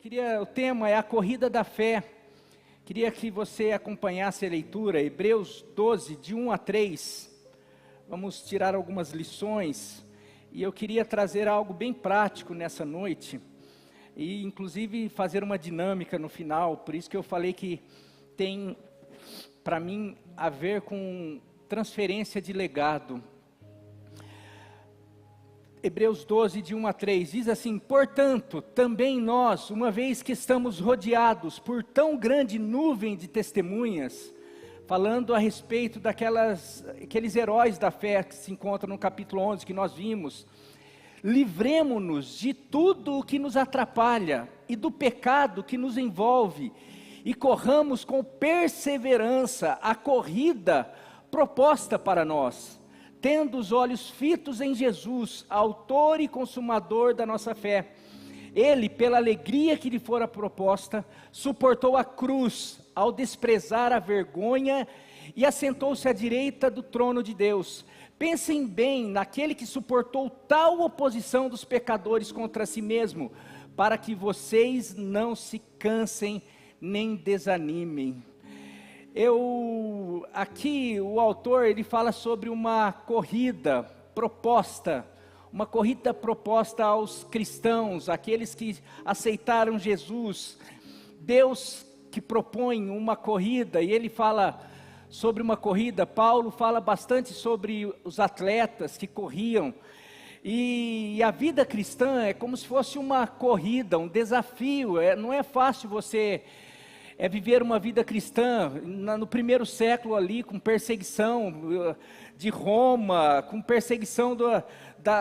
O tema é a corrida da fé. Queria que você acompanhasse a leitura, Hebreus 12, de 1 a 3. Vamos tirar algumas lições. E eu queria trazer algo bem prático nessa noite. E inclusive fazer uma dinâmica no final. Por isso que eu falei que tem, para mim, a ver com transferência de legado. Hebreus 12, de 1 a 3, diz assim: portanto, também nós, uma vez que estamos rodeados por tão grande nuvem de testemunhas, falando a respeito aqueles heróis da fé que se encontram no capítulo 11 que nós vimos, livremo-nos de tudo o que nos atrapalha e do pecado que nos envolve, e corramos com perseverança a corrida proposta para nós, tendo os olhos fitos em Jesus, autor e consumador da nossa fé. Ele, pela alegria que lhe fora proposta, suportou a cruz, ao desprezar a vergonha, e assentou-se à direita do trono de Deus. Pensem bem naquele que suportou tal oposição dos pecadores contra si mesmo, para que vocês não se cansem nem desanimem. Aqui o autor ele fala sobre uma corrida proposta aos cristãos, aqueles que aceitaram Jesus. Deus que propõe uma corrida, e ele fala sobre uma corrida. Paulo fala bastante sobre os atletas que corriam, e a vida cristã é como se fosse uma corrida, um desafio. Não é fácil você viver uma vida cristã no primeiro século ali, com perseguição de Roma, com perseguição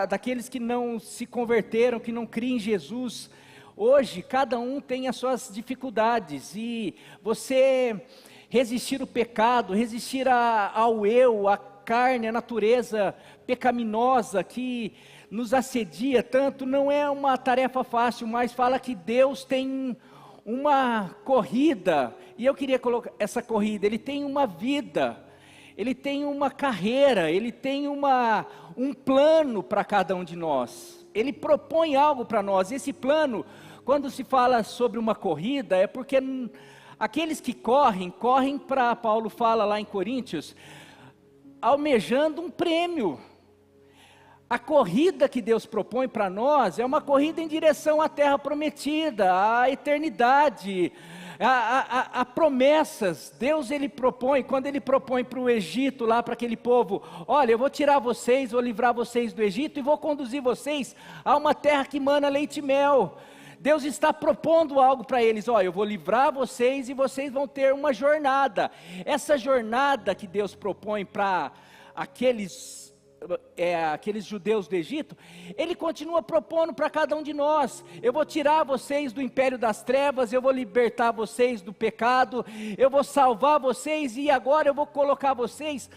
daqueles que não se converteram, que não criam em Jesus. Hoje, cada um tem as suas dificuldades, e você resistir ao pecado, resistir ao eu, à carne, à natureza pecaminosa que nos assedia tanto, não é uma tarefa fácil, mas fala que Deus tem uma corrida, e eu queria colocar essa corrida. Ele tem uma vida, ele tem uma carreira, ele tem um plano para cada um de nós. Ele propõe algo para nós. Esse plano, quando se fala sobre uma corrida, é porque aqueles que correm para, Paulo fala lá em Coríntios, almejando um prêmio. A corrida que Deus propõe para nós é uma corrida em direção à terra prometida, à eternidade, a promessas. Deus ele propõe, quando ele propõe para o Egito, lá para aquele povo: olha, eu vou tirar vocês, vou livrar vocês do Egito e vou conduzir vocês a uma terra que mana leite e mel. Deus está propondo algo para eles: olha, eu vou livrar vocês e vocês vão ter uma jornada. Essa jornada que Deus propõe para aqueles judeus do Egito, Ele continua propondo para cada um de nós. Eu vou tirar vocês do império das trevas, eu vou libertar vocês do pecado, eu vou salvar vocês, e agora eu vou colocar vocês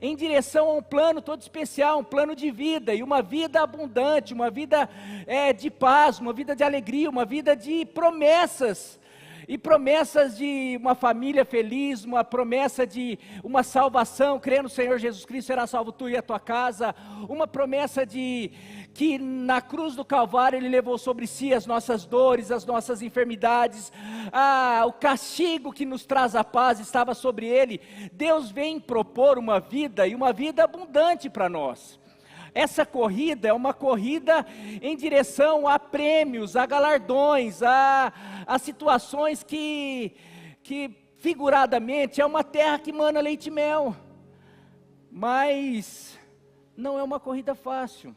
em direção a um plano todo especial, um plano de vida, e uma vida abundante, uma vida de paz, uma vida de alegria, uma vida de promessas. E promessas de uma família feliz, uma promessa de uma salvação, crendo no Senhor Jesus Cristo, será salvo tu e a tua casa. Uma promessa de que na cruz do Calvário Ele levou sobre si as nossas dores, as nossas enfermidades. O castigo que nos traz a paz estava sobre Ele. Deus vem propor uma vida, e uma vida abundante para nós. Essa corrida é uma corrida em direção a prêmios, a galardões, a situações que figuradamente é uma terra que mana leite e mel. Mas não é uma corrida fácil,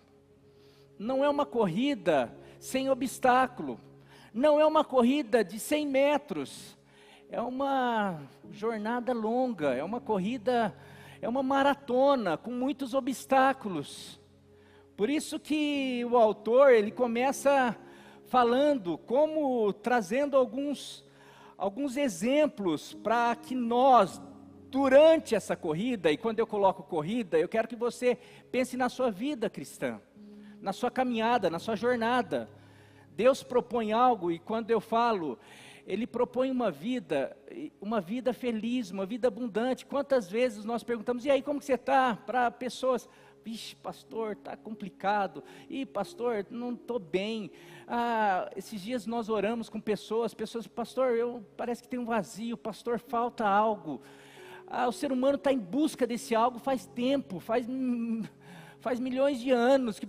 não é uma corrida sem obstáculo, não é uma corrida de 100 metros, é uma jornada longa, é uma corrida, é uma maratona com muitos obstáculos. Por isso que o autor, ele começa falando, trazendo alguns exemplos para que nós, durante essa corrida, e quando eu coloco corrida, eu quero que você pense na sua vida cristã, na sua caminhada, na sua jornada. Deus propõe algo, e quando eu falo, Ele propõe uma vida feliz, uma vida abundante. Quantas vezes nós perguntamos: e aí, como que você está? Para pessoas: vixe, pastor, está complicado. Ih, pastor, não estou bem. Esses dias nós oramos com pessoas, pastor, parece que tem um vazio, pastor, falta algo. O ser humano está em busca desse algo faz tempo, faz milhões de anos, que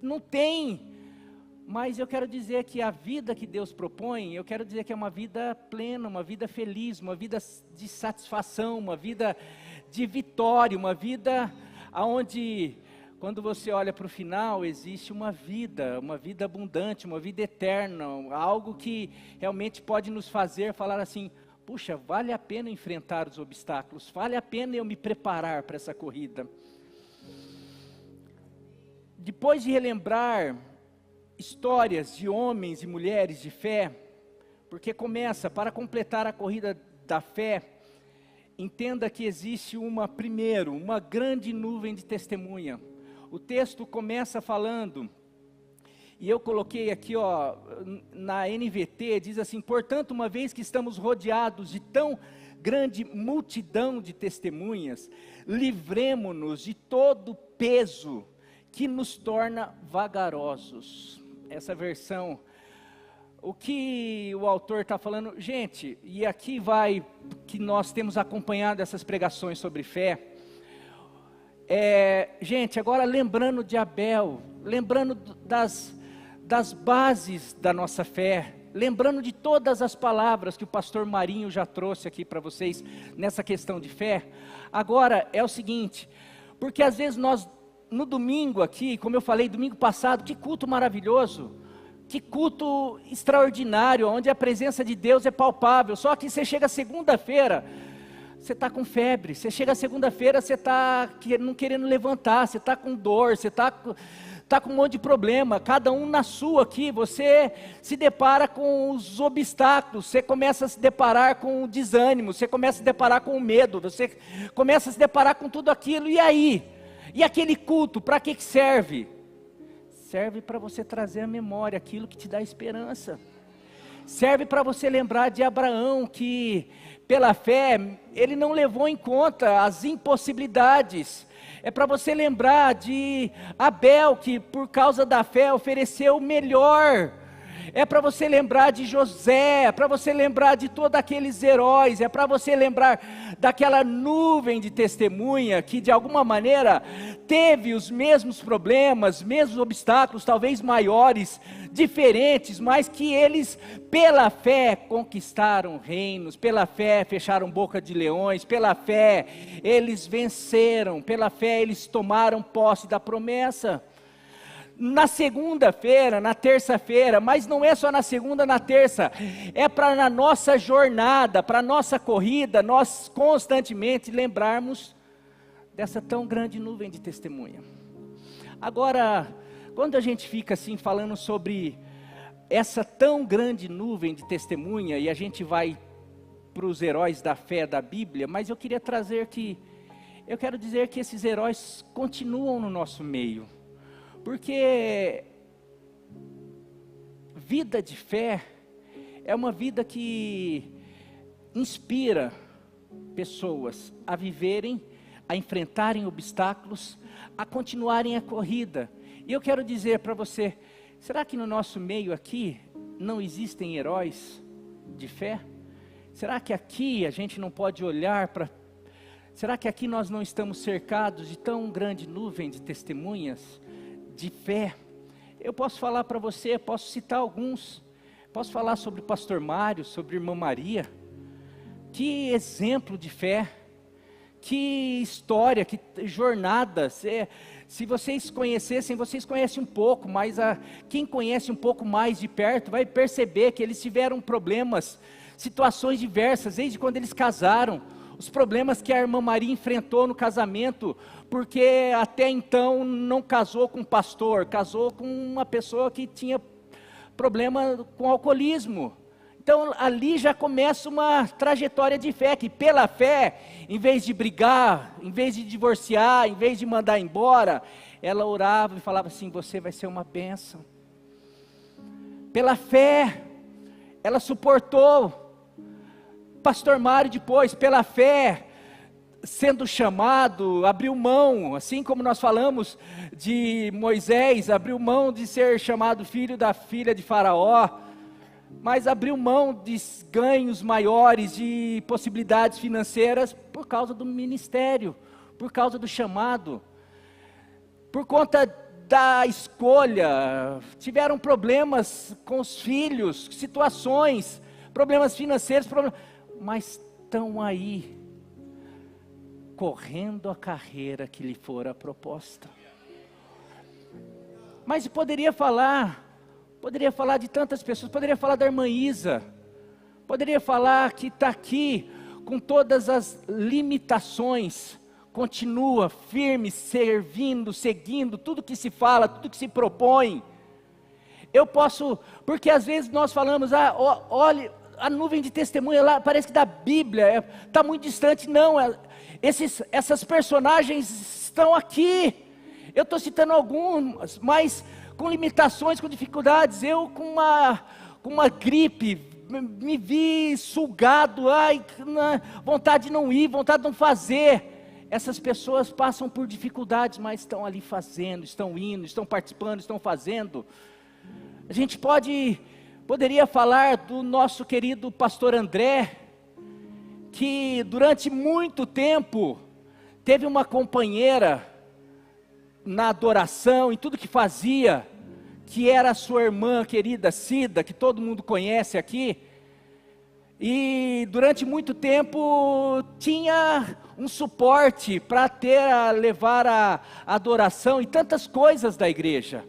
não tem. Mas eu quero dizer que a vida que Deus propõe, eu quero dizer que é uma vida plena, uma vida feliz, uma vida de satisfação, uma vida de vitória, uma vida onde, quando você olha para o final, existe uma vida abundante, uma vida eterna, algo que realmente pode nos fazer falar assim, puxa, vale a pena enfrentar os obstáculos, vale a pena eu me preparar para essa corrida. Depois de relembrar histórias de homens e mulheres de fé, porque começa, para completar a corrida da fé, entenda que existe uma grande nuvem de testemunha. O texto começa falando, e eu coloquei aqui na NVT, diz assim, portanto, uma vez que estamos rodeados de tão grande multidão de testemunhas, livremo-nos de todo peso que nos torna vagarosos. Essa versão, o que o autor está falando, gente, e aqui vai, que nós temos acompanhado essas pregações sobre fé, gente, agora lembrando de Abel, lembrando das bases da nossa fé, lembrando de todas as palavras que o pastor Marinho já trouxe aqui para vocês, nessa questão de fé, agora é o seguinte, porque às vezes nós, no domingo aqui, como eu falei, domingo passado, que culto maravilhoso, que culto extraordinário, onde a presença de Deus é palpável, só que você chega segunda-feira, você está com febre, você chega segunda-feira, você está não querendo levantar, você está com dor, você está com um monte de problema, cada um na sua aqui, você se depara com os obstáculos, você começa a se deparar com o desânimo, você começa a se deparar com o medo, você começa a se deparar com tudo aquilo, e aí? E aquele culto, para que serve? Serve para você trazer à memória aquilo que te dá esperança. Serve para você lembrar de Abraão, que pela fé, ele não levou em conta as impossibilidades. É para você lembrar de Abel, que por causa da fé ofereceu o melhor. É para você lembrar de José, é para você lembrar de todos aqueles heróis, é para você lembrar daquela nuvem de testemunha que de alguma maneira teve os mesmos problemas, mesmos obstáculos, talvez maiores, diferentes, mas que eles pela fé conquistaram reinos, pela fé fecharam boca de leões, pela fé eles venceram, pela fé eles tomaram posse da promessa. Na segunda-feira, na terça-feira, mas não é só na segunda, na terça, é para na nossa jornada, para a nossa corrida, nós constantemente lembrarmos dessa tão grande nuvem de testemunha. Agora, quando a gente fica assim falando sobre essa tão grande nuvem de testemunha, e a gente vai para os heróis da fé da Bíblia, mas eu queria trazer eu quero dizer que esses heróis continuam no nosso meio. Porque vida de fé é uma vida que inspira pessoas a viverem, a enfrentarem obstáculos, a continuarem a corrida. E eu quero dizer para você, será que no nosso meio aqui não existem heróis de fé? Será que aqui a gente não pode olhar para... Será que aqui nós não estamos cercados de tão grande nuvem de testemunhas de fé? Eu posso falar para você, posso citar alguns, posso falar sobre o pastor Mário, sobre a irmã Maria, que exemplo de fé, que história, que jornada, se vocês conhecessem, vocês conhecem um pouco, mas quem conhece um pouco mais de perto, vai perceber que eles tiveram problemas, situações diversas, desde quando eles casaram, os problemas que a irmã Maria enfrentou no casamento, porque até então não casou com um pastor, casou com uma pessoa que tinha problema com alcoolismo. Então ali já começa uma trajetória de fé, que pela fé, em vez de brigar, em vez de divorciar, em vez de mandar embora, ela orava e falava assim, você vai ser uma bênção. Pela fé, ela suportou. Pastor Mário depois, pela fé, sendo chamado, abriu mão, assim como nós falamos de Moisés, abriu mão de ser chamado filho da filha de Faraó, mas abriu mão de ganhos maiores, de possibilidades financeiras, por causa do ministério, por causa do chamado, por conta da escolha. Tiveram problemas com os filhos, situações, problemas financeiros, mas estão aí, correndo a carreira que lhe fora proposta. Mas poderia falar de tantas pessoas, poderia falar da irmã Isa, poderia falar que está aqui com todas as limitações, continua firme, servindo, seguindo tudo que se fala, tudo que se propõe. Eu posso, porque às vezes nós falamos, olha, a nuvem de testemunha lá, parece que da Bíblia, está muito distante. Não, essas personagens estão aqui. Eu estou citando algumas, mas com limitações, com dificuldades. Eu com uma gripe, me vi sugado, vontade de não ir, vontade de não fazer. Essas pessoas passam por dificuldades, mas estão ali fazendo, estão indo, estão participando, estão fazendo. A gente poderia falar do nosso querido pastor André, que durante muito tempo teve uma companheira na adoração, em tudo que fazia, que era a sua irmã querida Cida, que todo mundo conhece aqui, e durante muito tempo tinha um suporte para levar a adoração e tantas coisas da igreja,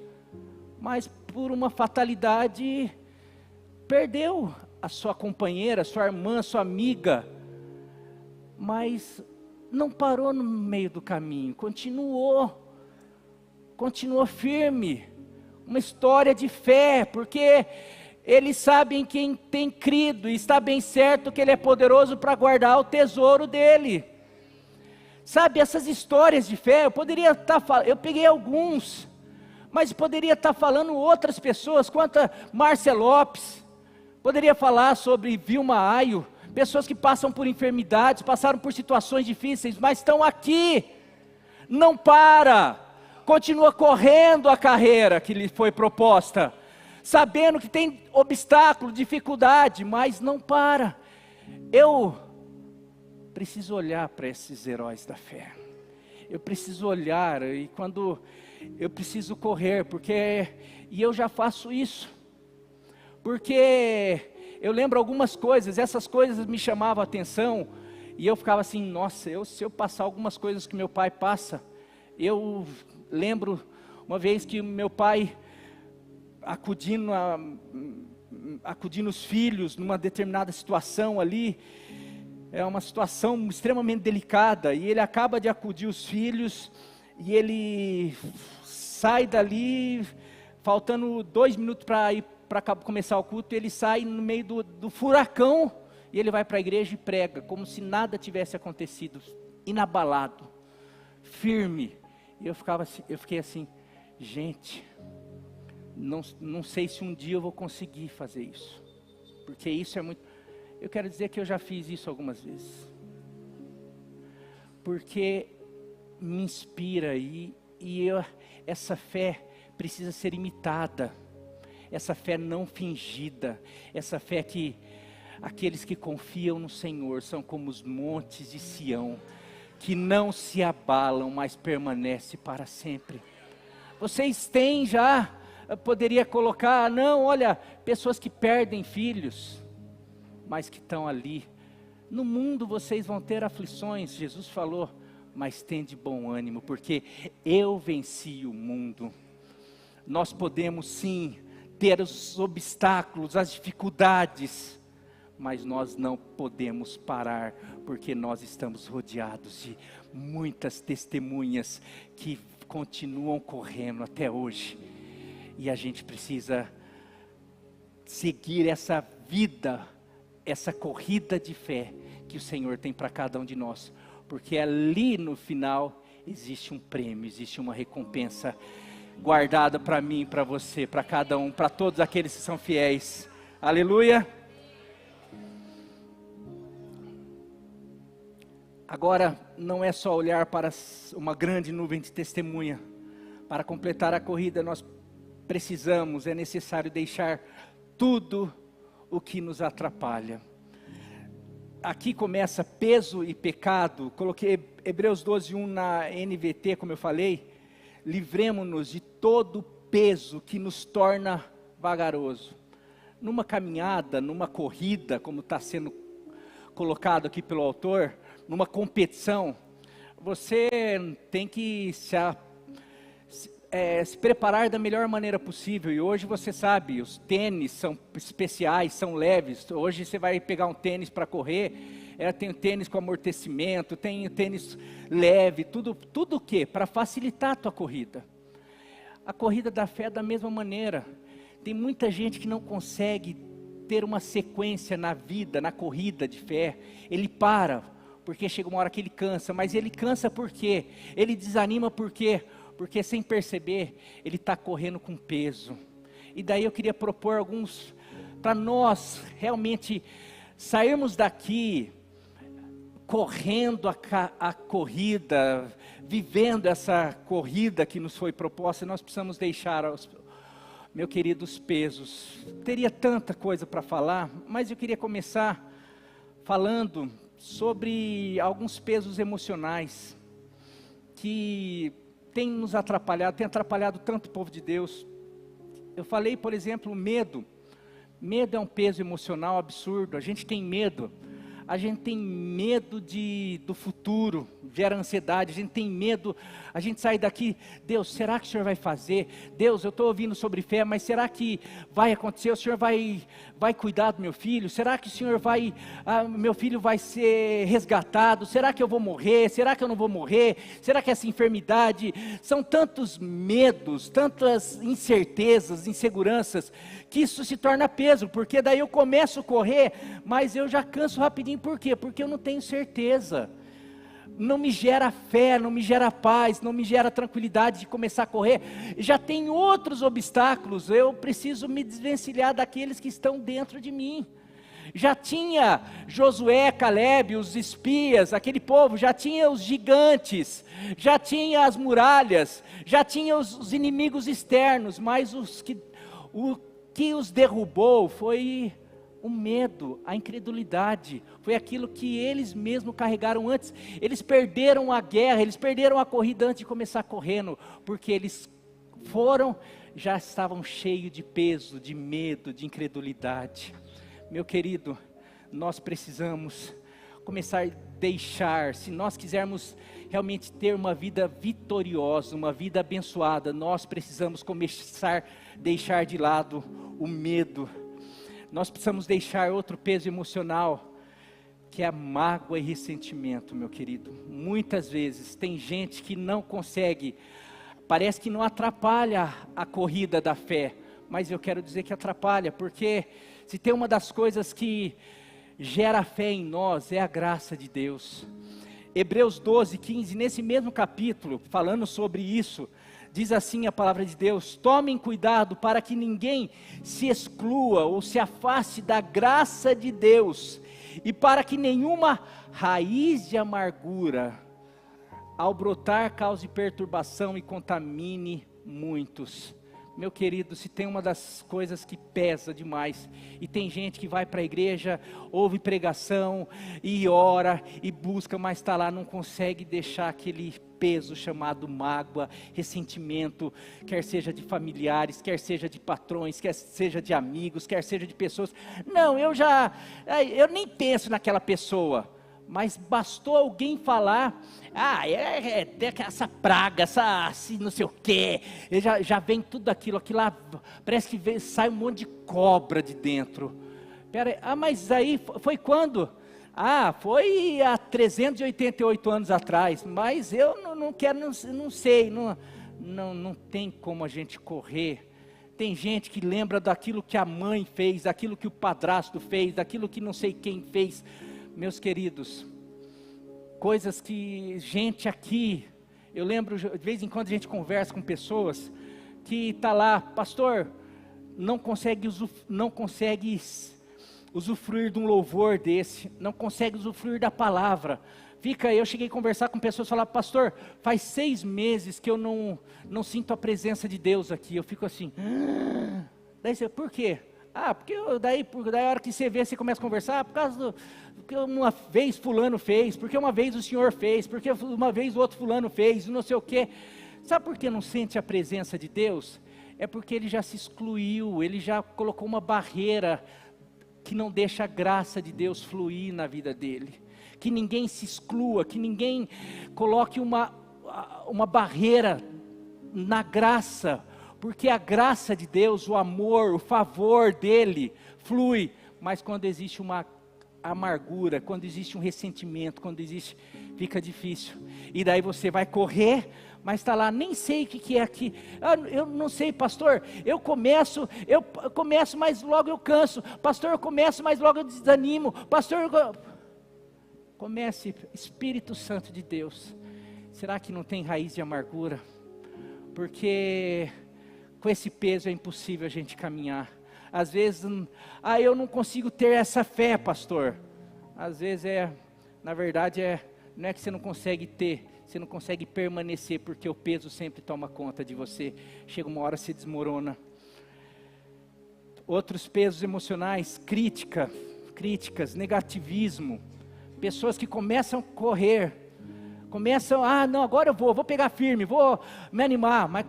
mas por uma fatalidade perdeu a sua companheira, sua irmã, sua amiga, mas não parou no meio do caminho, continuou firme, uma história de fé, porque eles sabem quem tem crido, e está bem certo que Ele é poderoso para guardar o tesouro dele. Sabe, essas histórias de fé, eu peguei alguns, mas poderia estar falando outras pessoas, quanto a Márcia Lopes, poderia falar sobre Vilma Aio, pessoas que passam por enfermidades, passaram por situações difíceis, mas estão aqui, não para, continua correndo a carreira que lhe foi proposta, sabendo que tem obstáculo, dificuldade, mas não para. Eu preciso olhar para esses heróis da fé, eu preciso olhar, e quando eu preciso correr, e eu já faço isso, porque eu lembro algumas coisas, essas coisas me chamavam a atenção, e eu ficava assim, nossa, se eu passar algumas coisas que meu pai passa, eu lembro uma vez que meu pai, acudindo os filhos, numa determinada situação ali, é uma situação extremamente delicada, e ele acaba de acudir os filhos, e ele sai dali, faltando 2 minutos para ir para começar o culto, ele sai no meio do furacão, e ele vai para a igreja e prega, como se nada tivesse acontecido, inabalado, firme. E eu fiquei assim, gente, não sei se um dia eu vou conseguir fazer isso, porque isso é muito, eu quero dizer que eu já fiz isso algumas vezes, porque me inspira, essa fé precisa ser imitada, essa fé não fingida, essa fé que aqueles que confiam no Senhor são como os montes de Sião, que não se abalam, mas permanece para sempre. Vocês têm já, poderia colocar, pessoas que perdem filhos, mas que estão ali. No mundo vocês vão ter aflições, Jesus falou, mas tende bom ânimo, porque eu venci o mundo. Nós podemos sim ter os obstáculos, as dificuldades, mas nós não podemos parar, porque nós estamos rodeados de muitas testemunhas que continuam correndo até hoje, e a gente precisa seguir essa vida, essa corrida de fé que o Senhor tem para cada um de nós, porque ali no final existe um prêmio, existe uma recompensa guardada para mim, para você, para cada um, para todos aqueles que são fiéis. Aleluia. Agora, não é só olhar para uma grande nuvem de testemunha. Para completar a corrida, nós precisamos, é necessário deixar tudo o que nos atrapalha. Aqui começa peso e pecado. Coloquei Hebreus 12:1 na NVT, como eu falei. Livremo-nos de todo peso que nos torna vagaroso. Numa caminhada, numa corrida, como está sendo colocado aqui pelo autor, numa competição, você tem que se preparar da melhor maneira possível. E hoje você sabe, os tênis são especiais, são leves. Hoje você vai pegar um tênis para correr, tem tênis com amortecimento, tem tênis leve, tudo o quê? Para facilitar a tua corrida. A corrida da fé é da mesma maneira. Tem muita gente que não consegue ter uma sequência na vida, na corrida de fé. Ele para, porque chega uma hora que ele cansa. Mas ele cansa por quê? Ele desanima por quê? Porque sem perceber, ele está correndo com peso. E daí eu queria propor alguns, para nós realmente sairmos daqui, correndo a corrida, vivendo essa corrida que nos foi proposta. Nós precisamos deixar, meu querido, os pesos. Teria tanta coisa para falar, mas eu queria começar falando sobre alguns pesos emocionais que tem nos atrapalhado, tem atrapalhado tanto o povo de Deus. Eu falei, por exemplo, o medo. Medo é um peso emocional absurdo. A gente tem medo do futuro, gera ansiedade. A gente tem medo, a gente sai daqui, Deus, será que o Senhor vai fazer? Deus, eu estou ouvindo sobre fé, mas será que vai acontecer? O Senhor vai cuidar do meu filho? Será que o Senhor meu filho vai ser resgatado? Será que eu vou morrer? Será que eu não vou morrer? Será que essa enfermidade? São tantos medos, tantas incertezas, inseguranças, que isso se torna peso, porque daí eu começo a correr, mas eu já canso rapidinho. Por quê? Porque eu não tenho certeza. Não me gera fé, não me gera paz, não me gera tranquilidade de começar a correr. Já tem outros obstáculos, eu preciso me desvencilhar daqueles que estão dentro de mim. Já tinha Josué, Caleb, os espias, aquele povo, já tinha os gigantes, já tinha as muralhas, já tinha os inimigos externos, mas o que os derrubou foi o medo, a incredulidade, foi aquilo que eles mesmos carregaram antes. Eles perderam a guerra, eles perderam a corrida antes de começar correndo, porque eles já estavam cheios de peso, de medo, de incredulidade. Meu querido, nós precisamos começar a deixar, se nós quisermos realmente ter uma vida vitoriosa, uma vida abençoada, nós precisamos começar a deixar de lado o medo. Nós precisamos deixar outro peso emocional, que é a mágoa e ressentimento, meu querido. Muitas vezes tem gente que não consegue, parece que não atrapalha a corrida da fé, mas eu quero dizer que atrapalha, porque se tem uma das coisas que gera fé em nós, é a graça de Deus. Hebreus 12:15, nesse mesmo capítulo, falando sobre isso, diz assim a palavra de Deus: tomem cuidado para que ninguém se exclua ou se afaste da graça de Deus, e para que nenhuma raiz de amargura, ao brotar, cause perturbação e contamine muitos. Meu querido, se tem uma das coisas que pesa demais, e tem gente que vai para a igreja, ouve pregação, e ora, e busca, mas está lá, não consegue deixar aquele peso chamado mágoa, ressentimento, quer seja de familiares, quer seja de patrões, quer seja de amigos, quer seja de pessoas. Não, eu nem penso naquela pessoa, mas bastou alguém falar, tem essa praga, assim, não sei o quê, já vem tudo aquilo lá, parece que sai um monte de cobra de dentro. Mas aí foi quando? Foi há 388 anos atrás, mas eu não quero, não sei, não tem como a gente correr. Tem gente que lembra daquilo que a mãe fez, daquilo que o padrasto fez, daquilo que não sei quem fez. Meus queridos, coisas que gente aqui, eu lembro, de vez em quando a gente conversa com pessoas, que está lá, pastor, não consegue usufruir de um louvor desse, não consegue usufruir da palavra, Eu cheguei a conversar com pessoas e falar, pastor, faz 6 meses que eu não sinto a presença de Deus aqui. Eu fico assim, daí você, por quê? Porque daí a hora que você vê, você começa a conversar, por causa do, porque uma vez fulano fez, porque uma vez o senhor fez, porque uma vez o outro fulano fez, não sei o quê. Sabe por que não sente a presença de Deus? É porque ele já se excluiu, ele já colocou uma barreira que não deixa a graça de Deus fluir na vida dele. Que ninguém se exclua, que ninguém coloque uma barreira na graça, porque a graça de Deus, o amor, o favor dele flui, mas quando existe uma amargura, quando existe um ressentimento, fica difícil, e daí você vai correr, mas está lá, nem sei o que é aqui, eu não sei, pastor, eu começo, mas logo eu canso, pastor, eu começo, mas logo eu desanimo, pastor, comece, Espírito Santo de Deus, será que não tem raiz de amargura? Porque com esse peso é impossível a gente caminhar. Às vezes, eu não consigo ter essa fé, pastor. Às vezes na verdade não é que você não consegue ter, você não consegue permanecer, porque o peso sempre toma conta de você. Chega uma hora, se desmorona. Outros pesos emocionais, críticas, negativismo. Pessoas que começam a correr, não, agora eu vou pegar firme, vou me animar, mas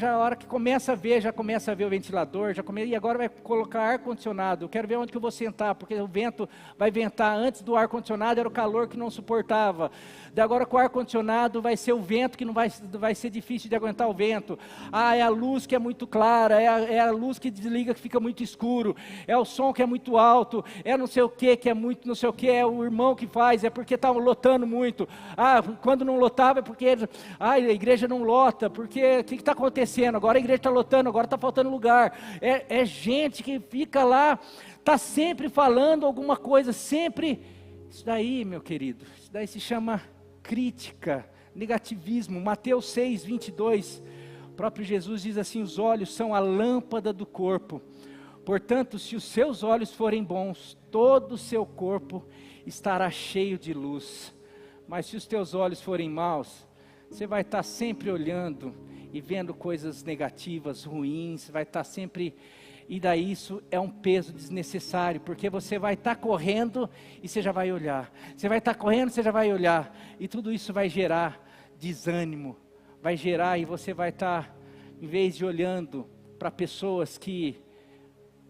a hora que começa a ver, já começa a ver o ventilador, e agora vai colocar ar-condicionado, eu quero ver onde que eu vou sentar, porque o vento vai ventar, antes do ar-condicionado era o calor que não suportava, daí agora com o ar-condicionado vai ser o vento que não vai ser difícil de aguentar o vento, é a luz que é muito clara, é a luz que desliga que fica muito escuro, é o som que é muito alto, é não sei o que é muito não sei o que, é o irmão que faz, é porque está lotando muito, quando não lotava é porque a igreja não lota, porque o que está acontecendo? Agora a igreja está lotando, agora está faltando lugar. É gente que fica lá, está sempre falando alguma coisa, sempre. Isso daí, meu querido, isso daí se chama crítica, negativismo. Mateus 6, 22, o próprio Jesus diz assim: os olhos são a lâmpada do corpo. Portanto, se os seus olhos forem bons, todo o seu corpo estará cheio de luz. Mas se os teus olhos forem maus, você vai estar sempre olhando e vendo coisas negativas, ruins, vai estar sempre, e daí isso é um peso desnecessário, porque você vai estar correndo e você já vai olhar, você vai estar correndo, você já vai olhar, e tudo isso vai gerar desânimo, vai gerar, e você vai estar, em vez de olhando para pessoas que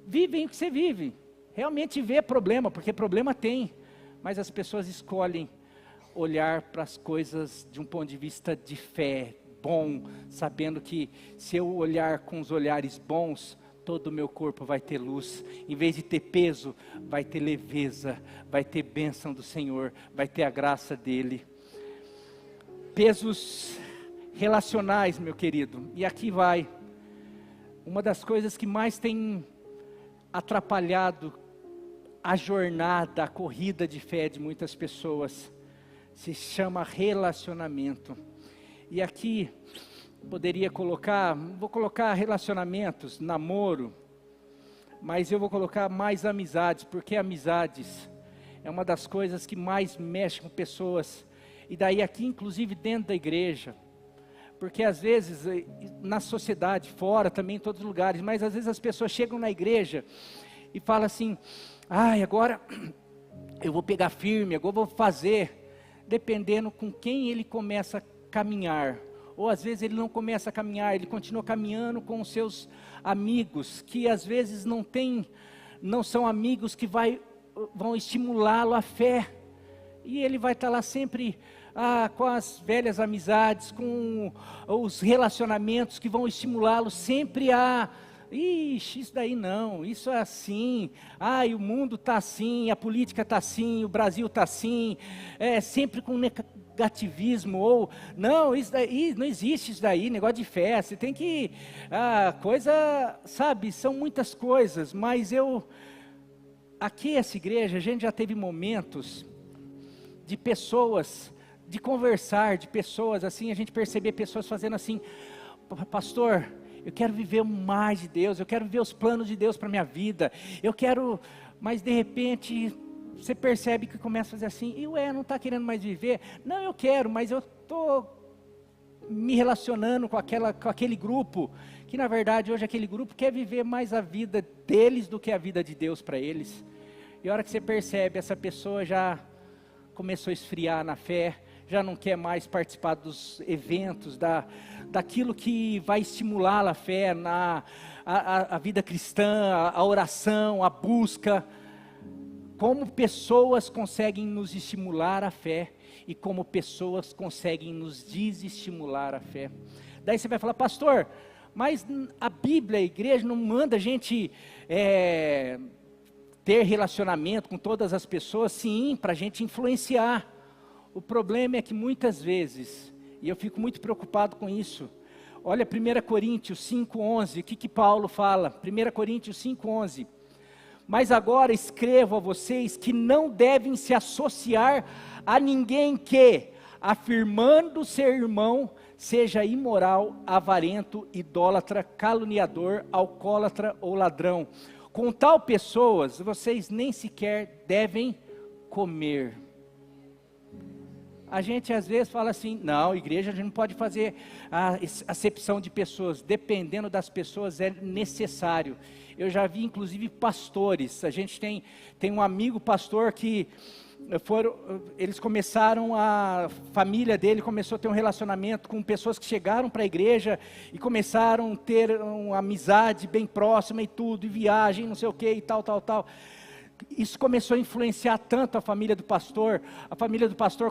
vivem o que você vive, realmente vê problema, porque problema tem, mas as pessoas escolhem olhar para as coisas de um ponto de vista de fé, bom, sabendo que se eu olhar com os olhares bons, todo o meu corpo vai ter luz, em vez de ter peso, vai ter leveza, vai ter bênção do Senhor, vai ter a graça dEle. Pesos relacionais, meu querido, e aqui vai, uma das coisas que mais tem atrapalhado a jornada, a corrida de fé de muitas pessoas, se chama relacionamento. E aqui vou colocar relacionamentos, namoro, mas eu vou colocar mais amizades, porque amizades é uma das coisas que mais mexe com pessoas, e daí aqui inclusive dentro da igreja, porque às vezes na sociedade, fora também em todos os lugares, mas às vezes as pessoas chegam na igreja e falam assim, agora eu vou pegar firme, agora eu vou fazer, dependendo com quem ele começa a caminhar, ou às vezes ele não começa a caminhar, ele continua caminhando com os seus amigos, que às vezes não são amigos que vão estimulá-lo à fé, e ele vai estar lá sempre com as velhas amizades, com os relacionamentos que vão estimulá-lo sempre isso daí não, isso é assim, o mundo está assim, a política está assim, o Brasil está assim, sempre com negativismo, ou, não, isso daí, não existe isso daí, negócio de fé, você tem que, sabe, são muitas coisas, mas aqui essa igreja, a gente já teve momentos de pessoas, de conversar, de pessoas assim, a gente perceber pessoas fazendo assim, pastor, eu quero viver mais de Deus, eu quero viver os planos de Deus para a minha vida, mas de repente, você percebe que começa a fazer assim, e não está querendo mais viver? Não, eu quero, mas eu estou me relacionando com aquele grupo, que na verdade hoje aquele grupo quer viver mais a vida deles do que a vida de Deus para eles. E a hora que você percebe, essa pessoa já começou a esfriar na fé, já não quer mais participar dos eventos, daquilo que vai estimulá-la a fé, a vida cristã, a oração, a busca. Como pessoas conseguem nos estimular a fé e como pessoas conseguem nos desestimular a fé. Daí você vai falar, pastor, mas a Bíblia, a igreja não manda a gente ter relacionamento com todas as pessoas? Sim, para a gente influenciar. O problema é que muitas vezes, e eu fico muito preocupado com isso, olha 1 Coríntios 5,11, o que Paulo fala? 1 Coríntios 5,11. Mas agora escrevo a vocês que não devem se associar a ninguém que, afirmando ser irmão, seja imoral, avarento, idólatra, caluniador, alcoólatra ou ladrão. Com tal pessoas, vocês nem sequer devem comer. A gente às vezes fala assim, não, igreja a gente não pode fazer a acepção de pessoas, dependendo das pessoas é necessário. Eu já vi inclusive pastores, a gente tem um amigo pastor que eles começaram, a família dele começou a ter um relacionamento com pessoas que chegaram para a igreja e começaram a ter uma amizade bem próxima e tudo, e viagem, não sei o que e tal. Isso começou a influenciar tanto a família do pastor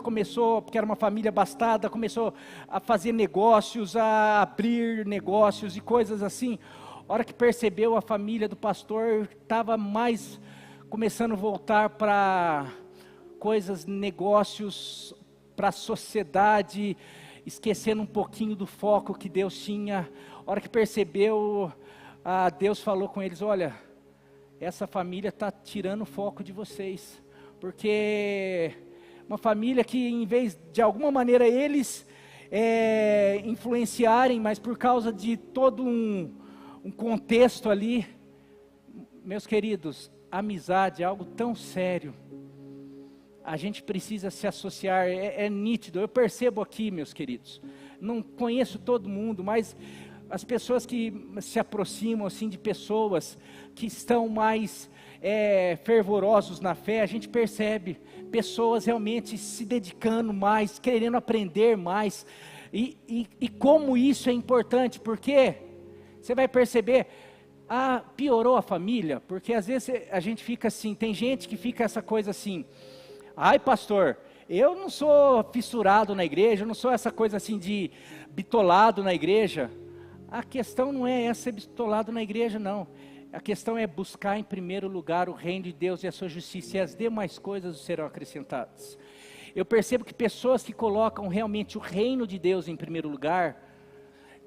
começou, porque era uma família abastada, começou a fazer negócios, a abrir negócios e coisas assim. A hora que percebeu, a família do pastor estava mais começando a voltar para coisas, negócios, para a sociedade, esquecendo um pouquinho do foco que Deus tinha. A hora que percebeu, Deus falou com eles, olha, essa família está tirando o foco de vocês, porque uma família que em vez de alguma maneira eles influenciarem, mas por causa de todo um contexto ali, meus queridos, amizade é algo tão sério, a gente precisa se associar, é nítido, eu percebo aqui, meus queridos, não conheço todo mundo, mas as pessoas que se aproximam assim de pessoas que estão mais fervorosos na fé, a gente percebe pessoas realmente se dedicando mais, querendo aprender mais, e como isso é importante, porque você vai perceber, piorou a família, porque às vezes a gente fica assim, tem gente que fica essa coisa assim, ai pastor, eu não sou fissurado na igreja, eu não sou essa coisa assim de bitolado na igreja. A questão não é ser bitolado na igreja, não. A questão é buscar em primeiro lugar o reino de Deus e a sua justiça, e as demais coisas serão acrescentadas. Eu percebo que pessoas que colocam realmente o reino de Deus em primeiro lugar,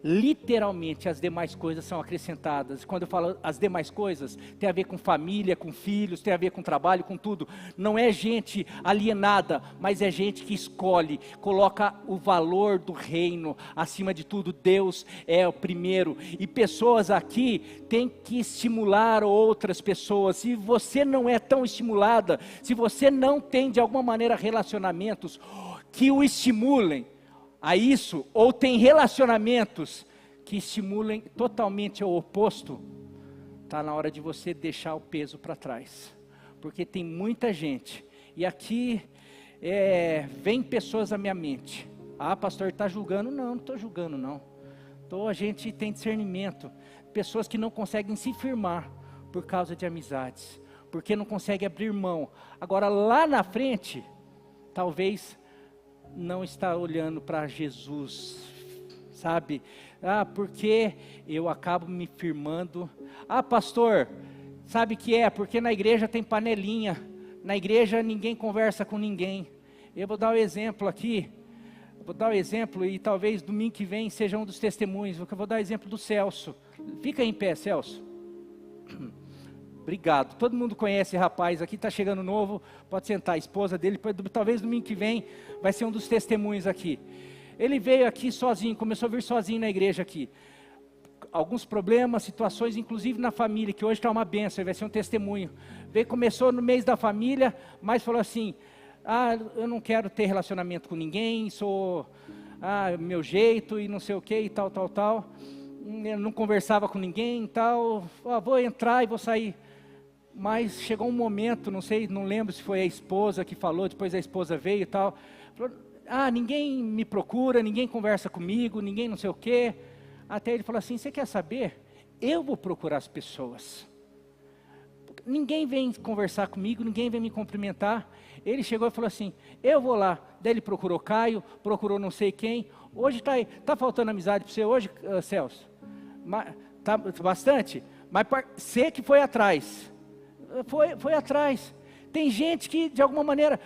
literalmente as demais coisas são acrescentadas. Quando eu falo as demais coisas, tem a ver com família, com filhos, tem a ver com trabalho, com tudo. Não é gente alienada, mas é gente que escolhe, coloca o valor do reino acima de tudo. Deus é o primeiro, e pessoas aqui têm que estimular outras pessoas. Se você não é tão estimulada, se você não tem de alguma maneira relacionamentos que o estimulem a isso, ou tem relacionamentos que estimulem totalmente ao oposto, está na hora de você deixar o peso para trás, porque tem muita gente, e aqui vem pessoas à minha mente, pastor, está julgando? Não estou julgando não, a gente tem discernimento, pessoas que não conseguem se firmar, por causa de amizades, porque não conseguem abrir mão, agora lá na frente, talvez não está olhando para Jesus, sabe? Porque eu acabo me firmando. Pastor, sabe que porque na igreja tem panelinha, na igreja ninguém conversa com ninguém. Eu vou dar um exemplo aqui, e talvez domingo que vem seja um dos testemunhos. Eu vou dar o exemplo do Celso. Fica em pé, Celso. Obrigado, todo mundo conhece esse rapaz aqui, está chegando novo, pode sentar, a esposa dele, talvez domingo que vem vai ser um dos testemunhos aqui. Ele veio aqui sozinho, começou a vir sozinho na igreja aqui. alguns problemas, situações, inclusive na família, que hoje está uma bênção, vai ser um testemunho. Começou no mês da família, mas falou assim, eu não quero ter relacionamento com ninguém, meu jeito e não sei o que e tal. Eu não conversava com ninguém e tal, vou entrar e vou sair. Mas chegou um momento, não lembro se foi a esposa que falou, depois a esposa veio e tal, falou, ninguém me procura, ninguém conversa comigo, ninguém não sei o quê. Até ele falou assim, você quer saber? Eu vou procurar as pessoas. Ninguém vem conversar comigo, ninguém vem me cumprimentar. Ele chegou e falou assim, eu vou lá. Daí ele procurou Caio, procurou não sei quem. Hoje está faltando amizade para você hoje, Celso? Tá bastante? Mas você que foi atrás. Foi atrás. Tem gente que de alguma maneira,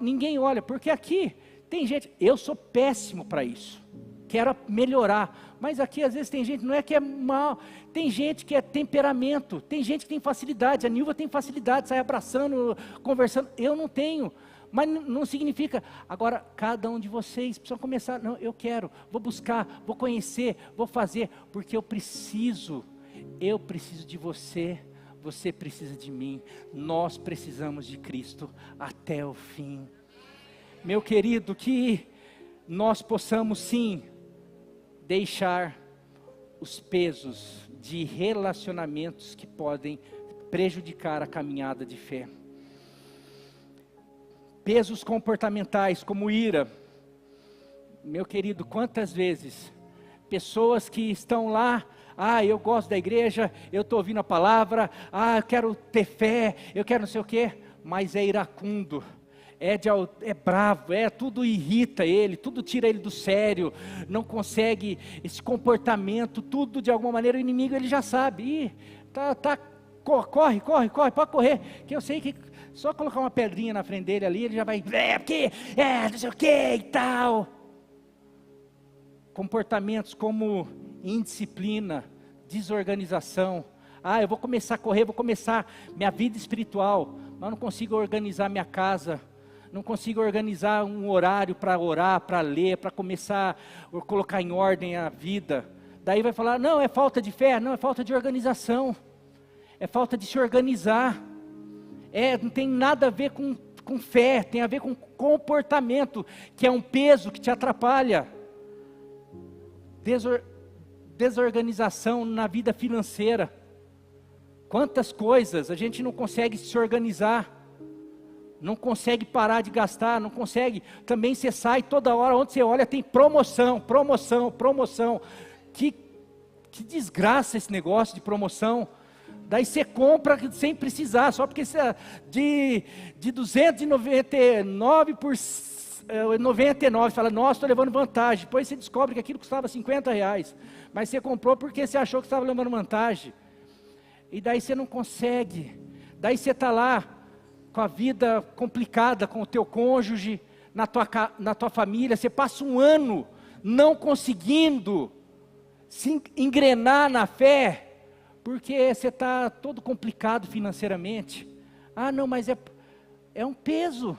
ninguém olha, porque aqui tem gente, eu sou péssimo para isso. Quero melhorar, mas aqui às vezes tem gente, não é que é mal, tem gente que é temperamento, tem gente que tem facilidade, a Nilva tem facilidade, sai abraçando, conversando, eu não tenho, mas não significa, agora cada um de vocês precisa começar, eu quero, vou buscar, vou conhecer, vou fazer, porque eu preciso de você, você precisa de mim, nós precisamos de Cristo até o fim. Meu querido, que nós possamos sim, deixar os pesos de relacionamentos que podem prejudicar a caminhada de fé. Pesos comportamentais como ira. Meu querido, quantas vezes pessoas que estão lá, eu gosto da igreja, eu estou ouvindo a palavra, eu quero ter fé, eu quero não sei o quê, mas é iracundo. É bravo, tudo irrita ele, tudo tira ele do sério, não consegue, esse comportamento, tudo de alguma maneira o inimigo ele já sabe, corre, pode correr, que eu sei que só colocar uma pedrinha na frente dele ali, ele já vai, porque, não sei o que e tal. Comportamentos como indisciplina, desorganização, eu vou começar a correr, vou começar minha vida espiritual, mas não consigo organizar minha casa, não consigo organizar um horário para orar, para ler, para começar a colocar em ordem a vida. Daí vai falar, não, é falta de fé, não, é falta de organização, é falta de se organizar, não tem nada a ver com fé, tem a ver com comportamento, que é um peso que te atrapalha. Desorganização na vida financeira, quantas coisas a gente não consegue se organizar, não consegue parar de gastar, não consegue, também você sai toda hora, onde você olha tem promoção, que desgraça esse negócio de promoção, daí você compra sem precisar, só porque de 299 por 99, fala, nossa, estou levando vantagem, depois você descobre que aquilo custava R$50, mas você comprou porque você achou que estava levando vantagem, e daí você não consegue, daí você está lá, com a vida complicada, com o teu cônjuge, na tua família, você passa um ano não conseguindo se engrenar na fé, porque você está todo complicado financeiramente. Não, mas é um peso,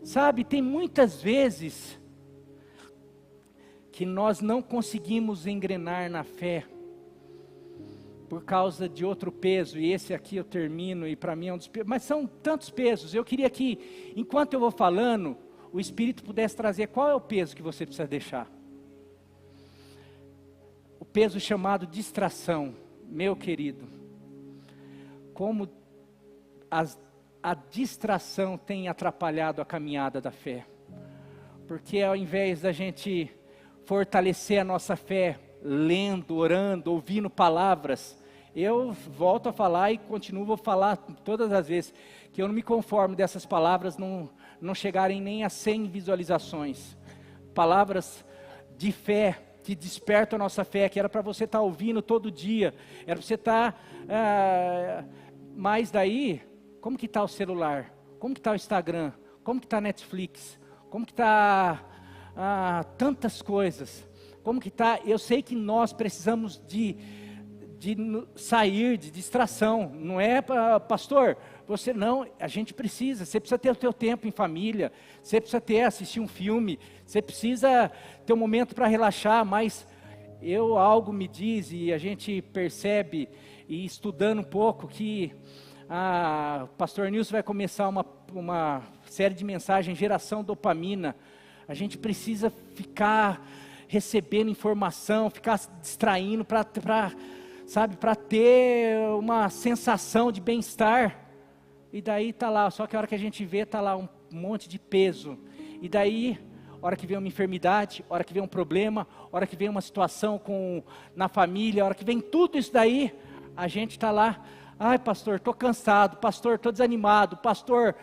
sabe, tem muitas vezes que nós não conseguimos engrenar na fé, por causa de outro peso, e esse aqui eu termino, e para mim é um dos pesos, mas são tantos pesos, eu queria que, enquanto eu vou falando, o Espírito pudesse trazer, qual é o peso que você precisa deixar? O peso chamado distração, meu querido, como a distração tem atrapalhado a caminhada da fé, porque ao invés da gente fortalecer a nossa fé, lendo, orando, ouvindo palavras, eu volto a falar e vou falar todas as vezes, que eu não me conformo dessas palavras não chegarem nem a 100 visualizações, palavras de fé, que despertam a nossa fé, que era para você estar ouvindo todo dia, era para você estar, mas daí, como que está o celular, como que está o Instagram, como que está a Netflix, como que está tantas coisas, como que está, eu sei que nós precisamos de sair de distração. Não é, pastor, você não, a gente precisa, você precisa ter o teu tempo em família, você precisa assistir um filme, você precisa ter um momento para relaxar, mas algo me diz, e a gente percebe, e estudando um pouco, que o pastor Nilson vai começar uma série de mensagens, geração dopamina. A gente precisa ficar recebendo informação, ficar se distraindo para ter uma sensação de bem-estar. E daí está lá, só que a hora que a gente vê, está lá um monte de peso. E daí, a hora que vem uma enfermidade, a hora que vem um problema, a hora que vem uma situação na família, a hora que vem tudo isso daí, a gente está lá, ai pastor, estou cansado, pastor, estou desanimado, pastor,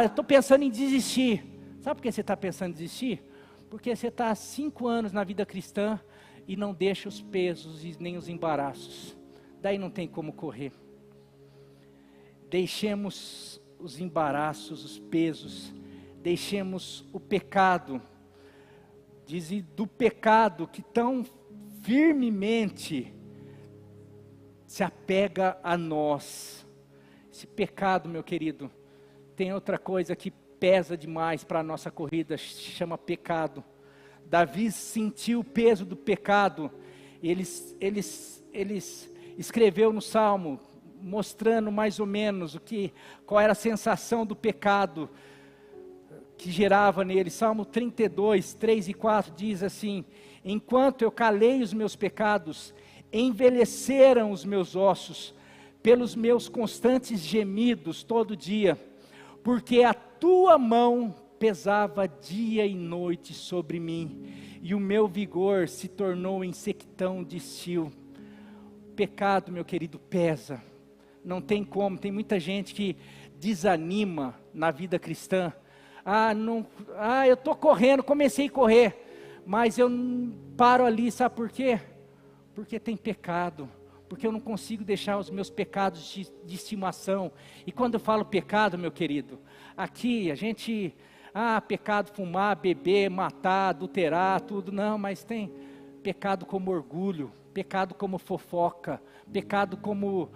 estou pensando em desistir. Sabe por que você está pensando em desistir? Porque você está há 5 anos na vida cristã e não deixa os pesos e nem os embaraços. Daí não tem como correr. Deixemos os embaraços, os pesos, deixemos o pecado, diz do pecado que tão firmemente se apega a nós. Esse pecado, meu querido, tem outra coisa que pesa demais para a nossa corrida, se chama pecado. Davi sentiu o peso do pecado, ele escreveu no Salmo, mostrando mais ou menos qual era a sensação do pecado que gerava nele. Salmo 32, 3 e 4 diz assim: enquanto eu calei os meus pecados, envelheceram os meus ossos, pelos meus constantes gemidos todo dia, porque a tua mão pesava dia e noite sobre mim, e o meu vigor se tornou em sequidão de estio. Pecado, meu querido, pesa, não tem como. Tem muita gente que desanima na vida cristã. Eu estou correndo, comecei a correr, mas eu paro ali, sabe por quê? Porque tem pecado, porque eu não consigo deixar os meus pecados de estimação. E quando eu falo pecado, meu querido, aqui a gente, pecado, fumar, beber, matar, adulterar, tudo, não, mas tem pecado como orgulho, pecado como fofoca, pecado como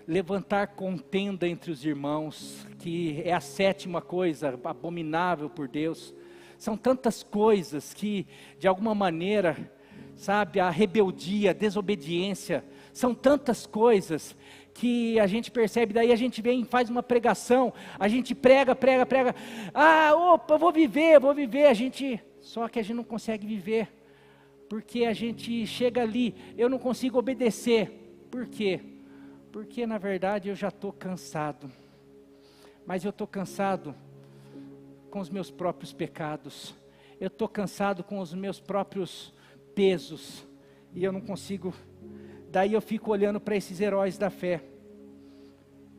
levantar contenda entre os irmãos, que é a 7ª coisa abominável por Deus. São tantas coisas que, de alguma maneira, sabe, a rebeldia, a desobediência, são tantas coisas que a gente percebe. Daí a gente vem e faz uma pregação, a gente prega, vou viver, só que a gente não consegue viver, porque a gente chega ali, eu não consigo obedecer. Por quê? Porque na verdade eu já estou cansado, mas eu estou cansado com os meus próprios pecados, eu estou cansado com os meus próprios pesos, e eu não consigo. Daí eu fico olhando para esses heróis da fé,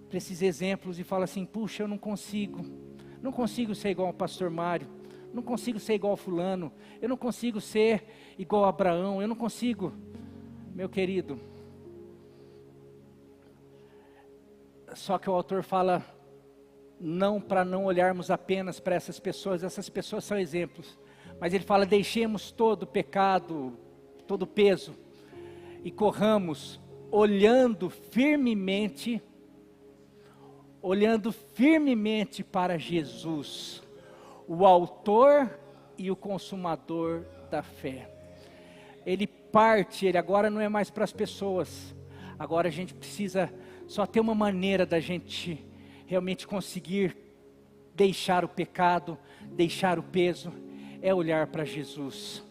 para esses exemplos, e falo assim: puxa, eu não consigo ser igual ao pastor Mário, não consigo ser igual ao fulano, eu não consigo ser igual a Abraão, eu não consigo. Meu querido, só que o autor fala, não para não olharmos apenas para essas pessoas são exemplos, mas ele fala: deixemos todo o pecado, todo o peso, e corramos olhando firmemente para Jesus, o autor e o consumador da fé. Ele agora não é mais para as pessoas, agora a gente precisa só ter uma maneira da gente realmente conseguir deixar o pecado, deixar o peso, é olhar para Jesus.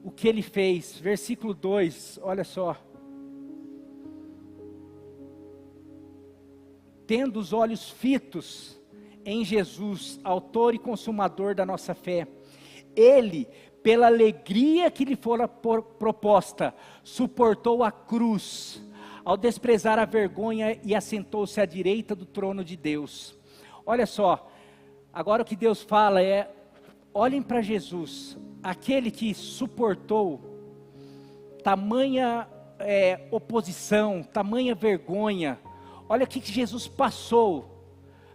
O que ele fez, versículo 2, olha só: tendo os olhos fitos em Jesus, autor e consumador da nossa fé, ele, pela alegria que lhe fora proposta, suportou a cruz, ao desprezar a vergonha, e assentou-se à direita do trono de Deus. Olha só, agora o que Deus fala olhem para Jesus, aquele que suportou tamanha oposição, tamanha vergonha. Olha o que Jesus passou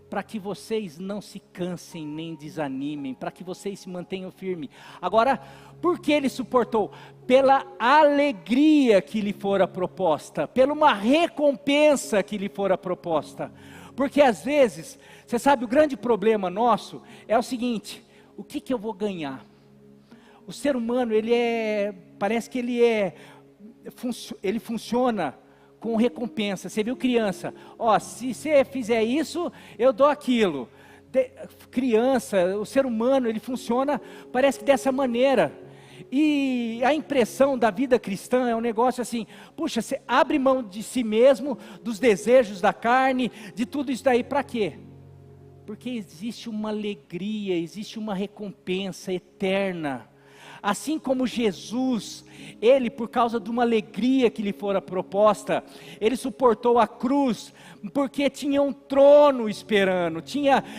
para que vocês não se cansem nem desanimem, para que vocês se mantenham firmes. Agora, por que ele suportou? Pela alegria que lhe fora proposta, pela uma recompensa que lhe fora proposta. Porque às vezes, você sabe, o grande problema nosso é o seguinte: o que eu vou ganhar? O ser humano, parece que ele funciona com recompensa. Você viu criança? Se você fizer isso, eu dou aquilo. Criança, o ser humano, ele funciona, parece que dessa maneira. E a impressão da vida cristã é um negócio assim: puxa, você abre mão de si mesmo, dos desejos da carne, de tudo isso daí, para quê? Porque existe uma alegria, existe uma recompensa eterna. Assim como Jesus, ele, por causa de uma alegria que lhe fora proposta, ele suportou a cruz, porque tinha um trono esperando,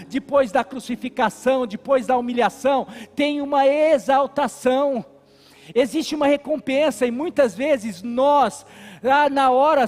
depois da crucificação, depois da humilhação, tem uma exaltação, existe uma recompensa. E muitas vezes nós, na hora,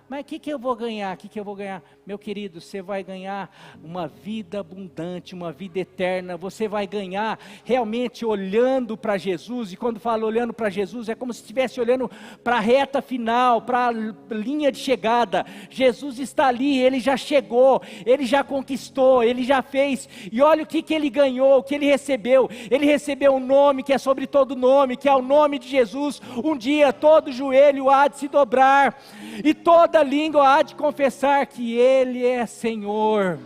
mas o que eu vou ganhar? O que eu vou ganhar? Meu querido, você vai ganhar uma vida abundante, uma vida eterna. Você vai ganhar realmente olhando para Jesus. E quando falo olhando para Jesus, é como se estivesse olhando para a reta final, para a linha de chegada. Jesus está ali, ele já chegou, ele já conquistou, ele já fez. E olha o que ele ganhou, o que ele recebeu. Ele recebeu um nome que é sobre todo nome, que é o nome de Jesus. Um dia todo joelho há de se dobrar e toda língua há de confessar que Ele é Senhor.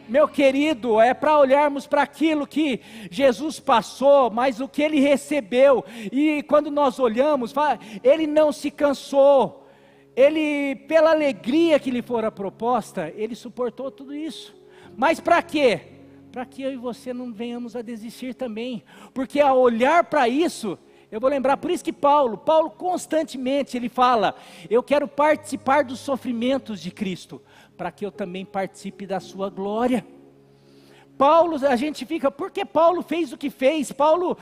Meu querido, é para olharmos para aquilo que Jesus passou, mas o que Ele recebeu. E quando nós olhamos, Ele não se cansou. Ele, pela alegria que lhe fora proposta, Ele suportou tudo isso. Mas para quê? Para que eu e você não venhamos a desistir também. Porque ao olhar para isso, eu vou lembrar, por isso que Paulo constantemente ele fala: eu quero participar dos sofrimentos de Cristo, para que eu também participe da sua glória. Paulo, a gente fica, por que Paulo fez o que fez? Paulo,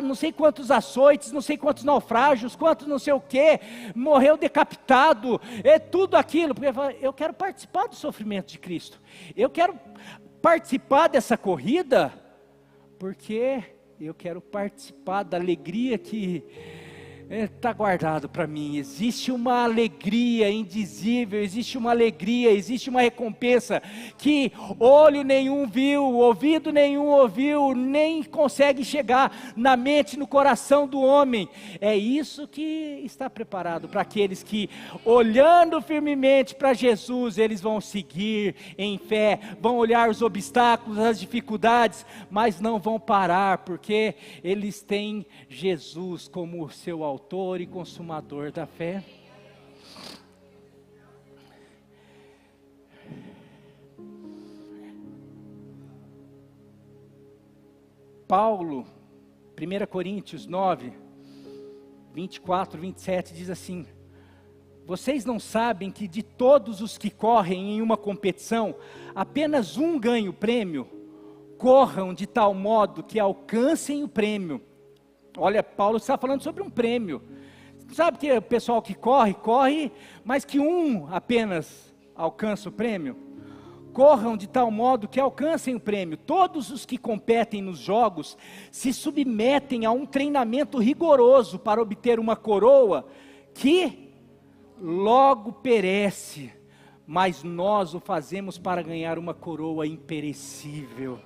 não sei quantos açoites, não sei quantos naufrágios, quantos não sei o que, morreu decapitado, tudo aquilo, porque eu quero participar do sofrimento de Cristo, eu quero participar dessa corrida, porque eu quero participar da alegria que está guardado para mim. Existe uma alegria indizível, existe uma alegria, existe uma recompensa que olho nenhum viu, ouvido nenhum ouviu, nem consegue chegar na mente, no coração do homem. É isso que está preparado para aqueles que, olhando firmemente para Jesus, eles vão seguir em fé, vão olhar os obstáculos, as dificuldades, mas não vão parar, porque eles têm Jesus como seu autor e consumador da fé. Paulo, 1 Coríntios 9, 24, 27 diz assim: vocês não sabem que de todos os que correm em uma competição, apenas um ganha o prêmio? Corram de tal modo que alcancem o prêmio. Olha, Paulo está falando sobre um prêmio. Sabe que o pessoal que corre, mas que um apenas alcança o prêmio? Corram de tal modo que alcancem o prêmio. Todos os que competem nos jogos se submetem a um treinamento rigoroso para obter uma coroa que logo perece, mas nós o fazemos para ganhar uma coroa imperecível.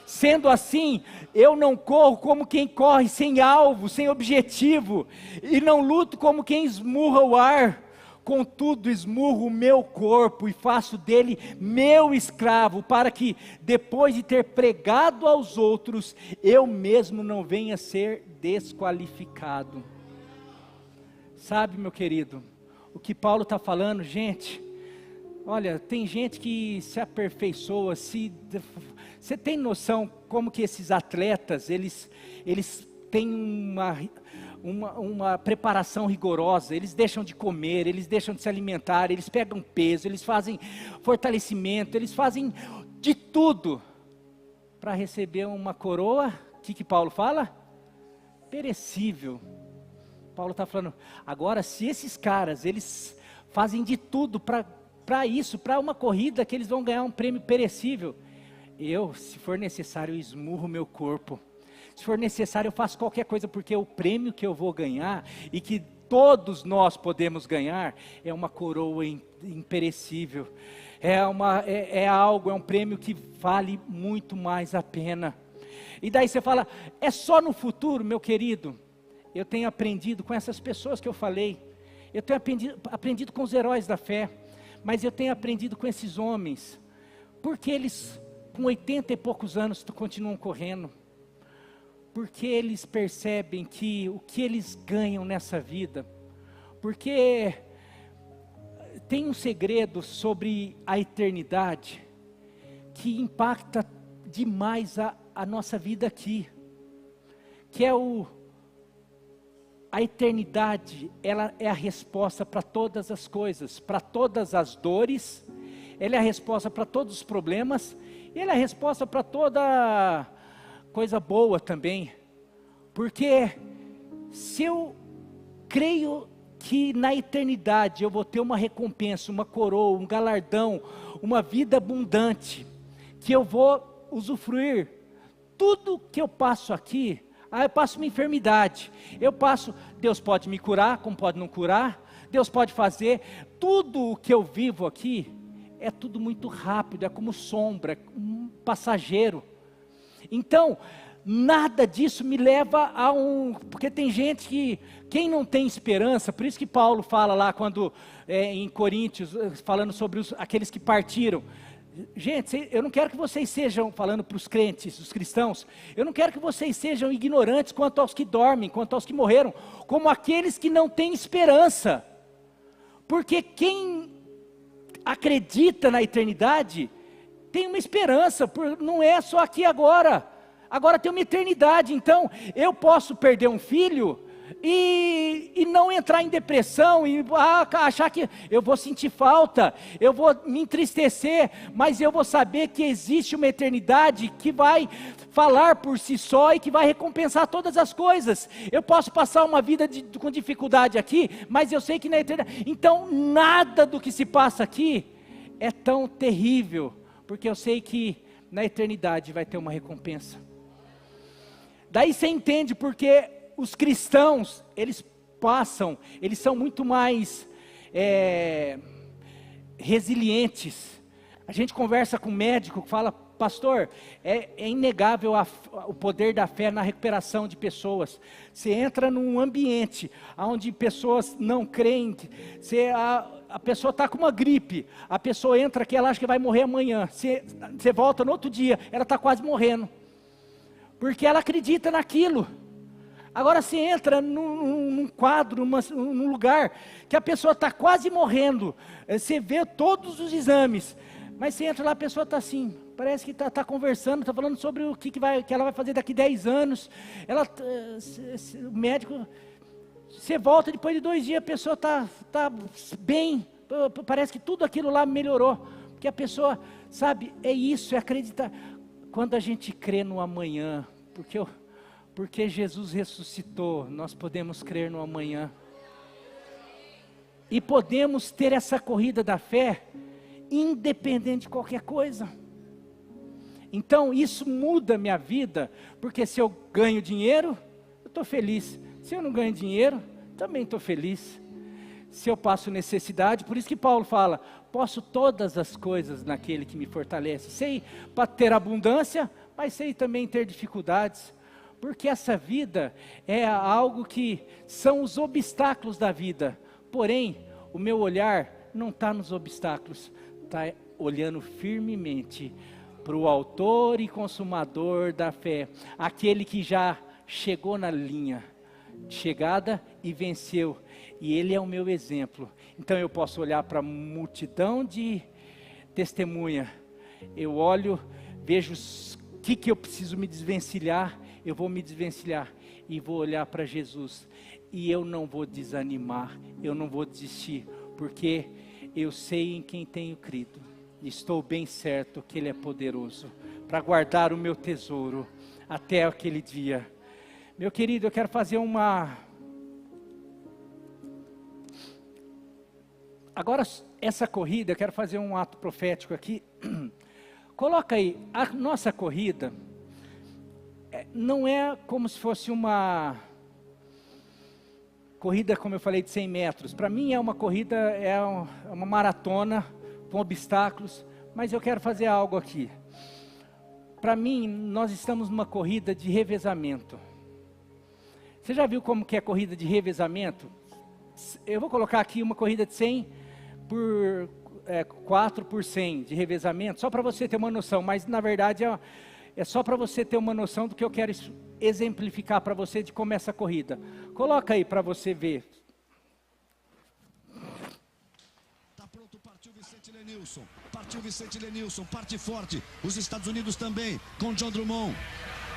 Sendo assim, eu não corro como quem corre sem alvo, sem objetivo, e não luto como quem esmurra o ar. Contudo, esmurro o meu corpo e faço dele meu escravo, para que, depois de ter pregado aos outros, eu mesmo não venha a ser desqualificado. Sabe, meu querido, o que Paulo está falando, gente? Olha, tem gente que se aperfeiçoa, você tem noção como que esses atletas, eles têm uma preparação rigorosa, eles deixam de comer, eles deixam de se alimentar, eles pegam peso, eles fazem fortalecimento, eles fazem de tudo para receber uma coroa, o que Paulo fala? Perecível. Paulo está falando, agora se esses caras, eles fazem de tudo para para isso, para uma corrida que eles vão ganhar um prêmio perecível. Se for necessário, eu esmurro o meu corpo. Se for necessário, eu faço qualquer coisa, porque o prêmio que eu vou ganhar, e que todos nós podemos ganhar, é uma coroa imperecível. É algo, é um prêmio que vale muito mais a pena. E daí você fala, é só no futuro, meu querido? Eu tenho aprendido com essas pessoas que eu falei, eu tenho aprendido com os heróis da fé, mas eu tenho aprendido com esses homens, porque eles, com 80 e poucos anos, continuam correndo, porque eles percebem que o que eles ganham nessa vida, porque tem um segredo sobre a eternidade, que impacta demais a nossa vida aqui, que é a eternidade. Ela é a resposta para todas as coisas, para todas as dores, ela é a resposta para todos os problemas, e ela é a resposta para toda coisa boa também, porque se eu creio que na eternidade eu vou ter uma recompensa, uma coroa, um galardão, uma vida abundante, que eu vou usufruir, tudo que eu passo aqui, eu passo uma enfermidade, Deus pode me curar, como pode não curar, Deus pode fazer, tudo o que eu vivo aqui, é tudo muito rápido, é como sombra, um passageiro. Então, nada disso me leva porque tem gente que, quem não tem esperança, por isso que Paulo fala lá quando, em Coríntios, falando sobre aqueles que partiram, gente, eu não quero que vocês sejam, falando para os crentes, os cristãos, eu não quero que vocês sejam ignorantes quanto aos que dormem, quanto aos que morreram, como aqueles que não têm esperança, porque quem acredita na eternidade, tem uma esperança, não é só aqui agora tem uma eternidade. Então, eu posso perder um filho, e não entrar em depressão, e achar que eu vou sentir falta, eu vou me entristecer, mas eu vou saber que existe uma eternidade que vai falar por si só, e que vai recompensar todas as coisas. Eu posso passar uma vida com dificuldade aqui, mas eu sei que na eternidade, então nada do que se passa aqui é tão terrível, porque eu sei que na eternidade vai ter uma recompensa. Daí você entende porque os cristãos, eles são muito mais resilientes. A gente conversa com um médico que fala, pastor, é inegável o poder da fé na recuperação de pessoas. Você entra num ambiente onde pessoas não creem, a pessoa está com uma gripe, a pessoa entra aqui, ela acha que vai morrer amanhã, você volta no outro dia, ela está quase morrendo, porque ela acredita naquilo. Agora você entra num quadro, num lugar, que a pessoa está quase morrendo, você vê todos os exames, mas você entra lá, a pessoa está assim, parece que está conversando, está falando sobre o que ela vai fazer daqui 10 anos, o médico, você volta depois de 2 dias, a pessoa está bem, parece que tudo aquilo lá melhorou, porque a pessoa, sabe, é isso, é acreditar, quando a gente crê no amanhã, porque Jesus ressuscitou, nós podemos crer no amanhã, e podemos ter essa corrida da fé, independente de qualquer coisa. Então isso muda a minha vida, porque se eu ganho dinheiro, eu estou feliz, se eu não ganho dinheiro, também estou feliz, se eu passo necessidade, por isso que Paulo fala, posso todas as coisas naquele que me fortalece, sei para ter abundância, mas sei também ter dificuldades, porque essa vida é algo que são os obstáculos da vida, porém, o meu olhar não está nos obstáculos, está olhando firmemente para o autor e consumador da fé, aquele que já chegou na linha de chegada e venceu, e ele é o meu exemplo. Então eu posso olhar para a multidão de testemunha, eu olho, vejo o que eu preciso me desvencilhar, eu vou me desvencilhar e vou olhar para Jesus, e eu não vou desanimar, eu não vou desistir, porque eu sei em quem tenho crido, estou bem certo que Ele é poderoso, para guardar o meu tesouro, até aquele dia. Meu querido, eu quero fazer Agora, essa corrida, eu quero fazer um ato profético aqui. Coloca aí, a nossa corrida não é como se fosse uma corrida, como eu falei, de 100 metros. Para mim é uma corrida, uma maratona com obstáculos, mas eu quero fazer algo aqui. Para mim, nós estamos numa corrida de revezamento. Você já viu como que é corrida de revezamento? Eu vou colocar aqui uma corrida de 100 por 4 por 100 de revezamento, só para você ter uma noção, mas na verdade é só para você ter uma noção do que eu quero exemplificar para você de como é essa corrida. Coloca aí para você ver. Tá pronto, partiu Vicente Lenilson. Partiu Vicente Lenilson, parte forte. Os Estados Unidos também, com John Drummond.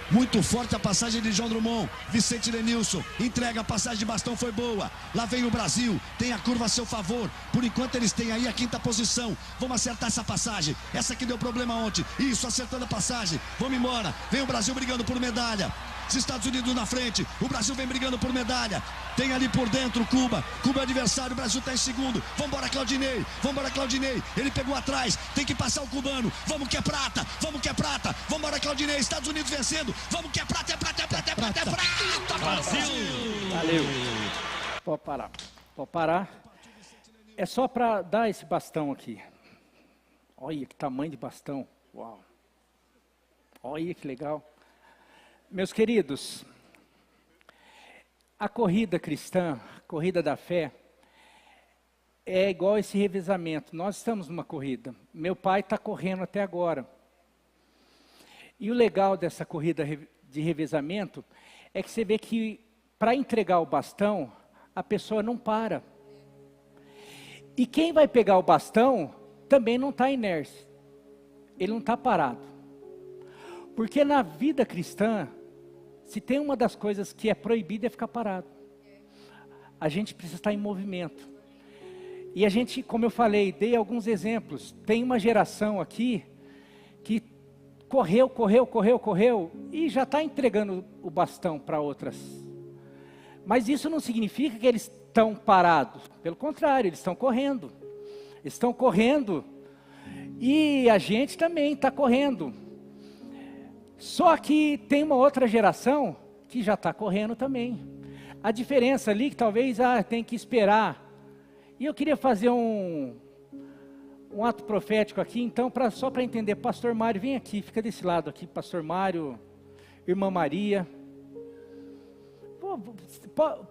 Muito forte a passagem de John Drummond. Vicente Lenilson entrega a passagem de bastão, foi boa. Lá vem o Brasil, tem a curva a seu favor. Por enquanto eles têm aí a 5ª posição. Vamos acertar essa passagem. Essa que deu problema ontem. Isso, acertando a passagem. Vamos embora. Vem o Brasil brigando por medalha. Os Estados Unidos na frente. O Brasil vem brigando por medalha. Tem ali por dentro Cuba. Cuba é adversário. O Brasil está em segundo. Vambora, Claudinei. Vambora, Claudinei. Ele pegou atrás. Tem que passar o cubano. Vamos que é prata. Vamos que é prata. Vambora, Claudinei. Estados Unidos vencendo. Vamos que é prata, é prata, é prata, é prata, é prata. Brasil! Valeu. Pode parar. Pode parar. É só para dar esse bastão aqui. Olha que tamanho de bastão. Uau. Olha que legal. Meus queridos, a corrida cristã, a corrida da fé, é igual esse revezamento. Nós estamos numa corrida. Meu pai está correndo até agora. E o legal dessa corrida de revezamento é que você vê que para entregar o bastão, a pessoa não para. E quem vai pegar o bastão também não está inerte. Ele não está parado. Porque na vida cristã, se tem uma das coisas que é proibida é ficar parado. A gente precisa estar em movimento. E a gente, como eu falei, dei alguns exemplos. Tem uma geração aqui que correu e já está entregando o bastão para outras. Mas isso não significa que eles estão parados. Pelo contrário, eles estão correndo. Estão correndo e a gente também está correndo. Só que tem uma outra geração que já está correndo também. A diferença ali que talvez tem que esperar. E eu queria fazer um ato profético aqui, então, só para entender. Pastor Mário, vem aqui, fica desse lado aqui. Pastor Mário, Irmã Maria.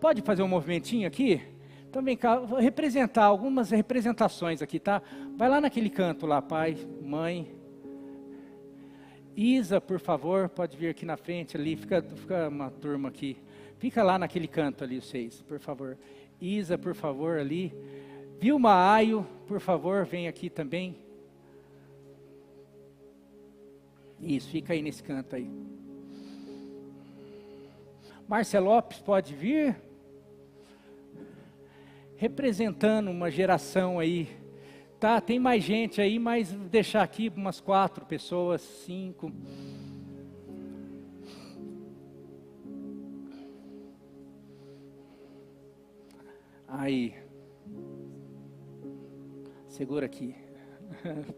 Pode fazer um movimentinho aqui? Então vem cá, vou representar algumas representações aqui, tá? Vai lá naquele canto lá, pai, mãe. Isa, por favor, pode vir aqui na frente ali, fica uma turma aqui. Fica lá naquele canto ali, vocês, por favor. Isa, por favor, ali. Vilma Aio, por favor, vem aqui também. Isso, fica aí nesse canto aí. Márcia Lopes, pode vir. Representando uma geração aí. Tá, tem mais gente aí, mas vou deixar aqui umas 4 pessoas, 5. Aí. Segura aqui.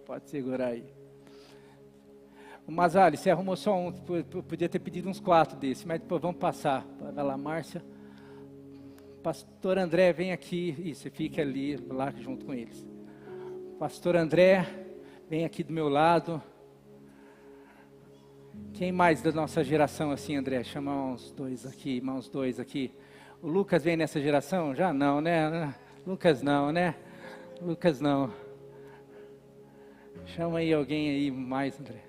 Pode segurar aí. O Mazali, você arrumou só um, podia ter pedido uns 4 desses, mas depois vamos passar. Vai lá, Márcia. Pastor André, vem aqui. Isso, fica ali, lá junto com eles. Pastor André, vem aqui do meu lado. Quem mais da nossa geração assim, André? Chama uns 2 aqui, mais 2 aqui. O Lucas vem nessa geração? Já não, né? Lucas não, né? Lucas não. Chama aí alguém aí mais, André.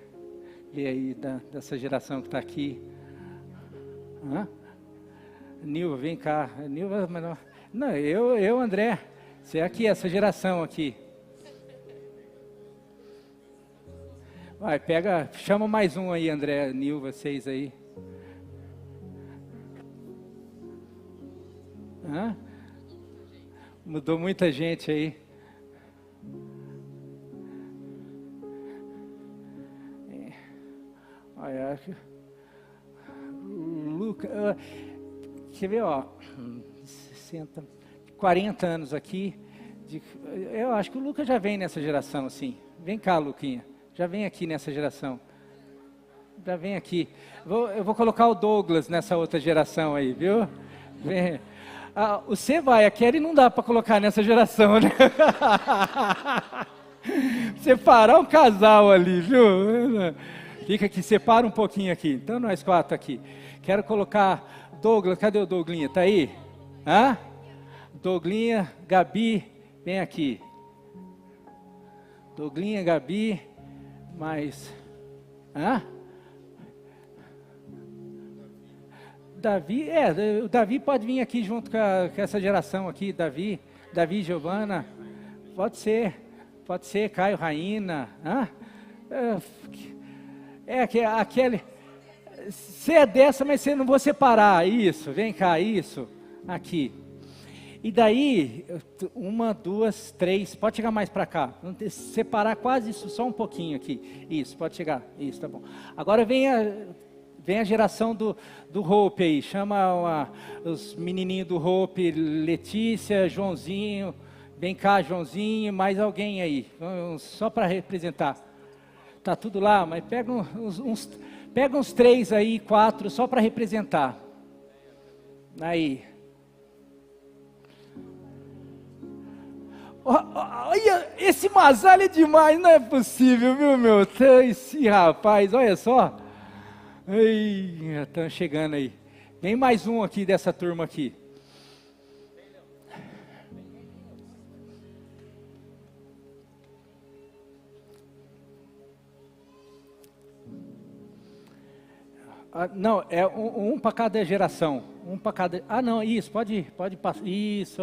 Vê aí dessa geração que está aqui. Nilva, vem cá. Nilva, mas não, eu, André. Você é aqui, essa geração aqui. Vai, pega, chama mais um aí, André, Nilva, vocês aí. Mudou muita gente aí. Olha, Lucas, quer ver, ó, 40 anos aqui, Eu acho que o Lucas já vem nessa geração, assim. Vem cá, Luquinha. Já vem aqui nessa geração. Já vem aqui. Eu vou colocar o Douglas nessa outra geração aí, viu? Vem. Você vai, a Kelly não dá para colocar nessa geração, né? Separar um casal ali, viu? Fica aqui, separa um pouquinho aqui. Então nós 4 aqui. Quero colocar Douglas, cadê o Douglinha? Tá aí? Hã? Douglinha, Gabi, vem aqui. Douglinha, Gabi, mais... Hã? Davi, o Davi pode vir aqui junto com essa geração aqui, Davi, Giovana, pode ser, Caio, Raina, aquele, você é dessa, mas você não vou separar, isso, vem cá, isso, aqui, e daí, 1, 2, 3, pode chegar mais para cá, vamos separar quase isso, só um pouquinho aqui, isso, pode chegar, isso, tá bom, agora vem a geração do Hope aí, chama os menininhos do Hope, Letícia, Joãozinho, vem cá Joãozinho, mais alguém aí, só para representar. Tá tudo lá, mas pega uns 3 aí, 4, só para representar. Aí. Olha, esse Mazal é demais, não é possível, viu, meu? Esse rapaz, olha só. Ei, estão chegando aí. Vem mais um aqui dessa turma aqui. Não, é um para cada geração. Um para cada. Não, isso, pode passar. Isso,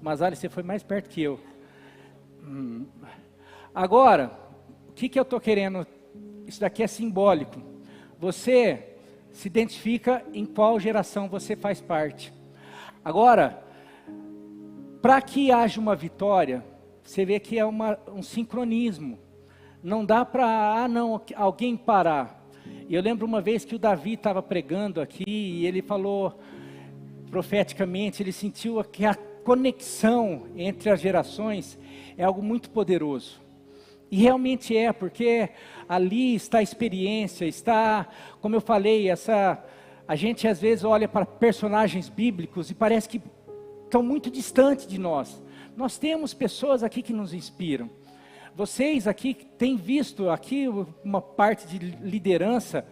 Mazali, você foi mais perto que eu. Agora, o que eu estou querendo? Isso daqui é simbólico. Você se identifica em qual geração você faz parte. Agora, para que haja uma vitória, você vê que é um sincronismo. Não dá para, alguém parar. E eu lembro uma vez que o Davi estava pregando aqui, e ele falou profeticamente, ele sentiu que a conexão entre as gerações é algo muito poderoso. E realmente é, porque ali está a experiência, está, como eu falei, a gente às vezes olha para personagens bíblicos e parece que estão muito distantes de nós. Nós temos pessoas aqui que nos inspiram. Vocês aqui têm visto aqui uma parte de liderança,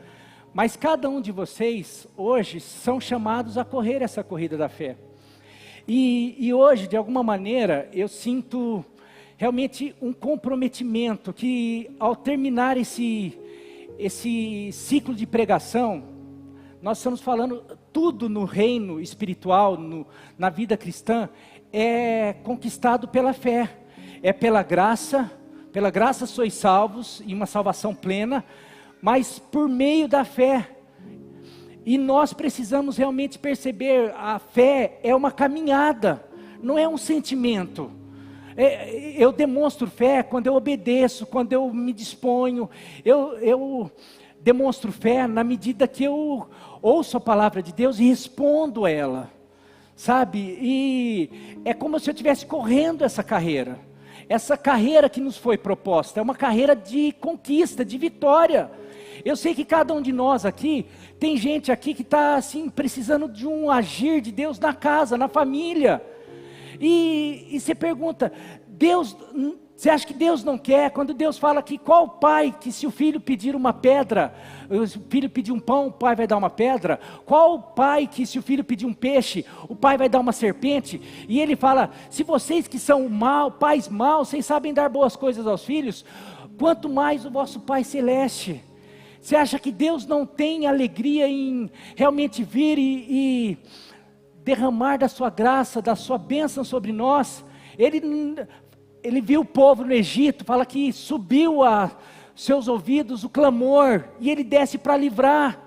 mas cada um de vocês hoje são chamados a correr essa corrida da fé. E hoje, de alguma maneira, eu sinto realmente um comprometimento que ao terminar esse ciclo de pregação, nós estamos falando tudo no reino espiritual, na vida cristã, é conquistado pela fé, é pela graça sois salvos, e uma salvação plena, mas por meio da fé. E nós precisamos realmente perceber, a fé é uma caminhada, não é um sentimento. Eu demonstro fé quando eu obedeço, quando eu me disponho, eu demonstro fé na medida que eu ouço a palavra de Deus e respondo a ela, sabe? E é como se eu estivesse correndo essa carreira que nos foi proposta, é uma carreira de conquista, de vitória. Eu sei que cada um de nós aqui, tem gente aqui que está assim, precisando de um agir de Deus na casa, na família. E você pergunta, Deus, você acha que Deus não quer? Quando Deus fala que qual pai que se o filho pedir uma pedra, o filho pedir um pão, o pai vai dar uma pedra? Qual pai que se o filho pedir um peixe, o pai vai dar uma serpente? E ele fala, se vocês que são pais maus, vocês sabem dar boas coisas aos filhos, quanto mais o vosso Pai Celeste. Você acha que Deus não tem alegria em realmente vir e derramar da sua graça, da sua bênção sobre nós? Ele viu o povo no Egito, fala que subiu a seus ouvidos o clamor, e ele desce para livrar.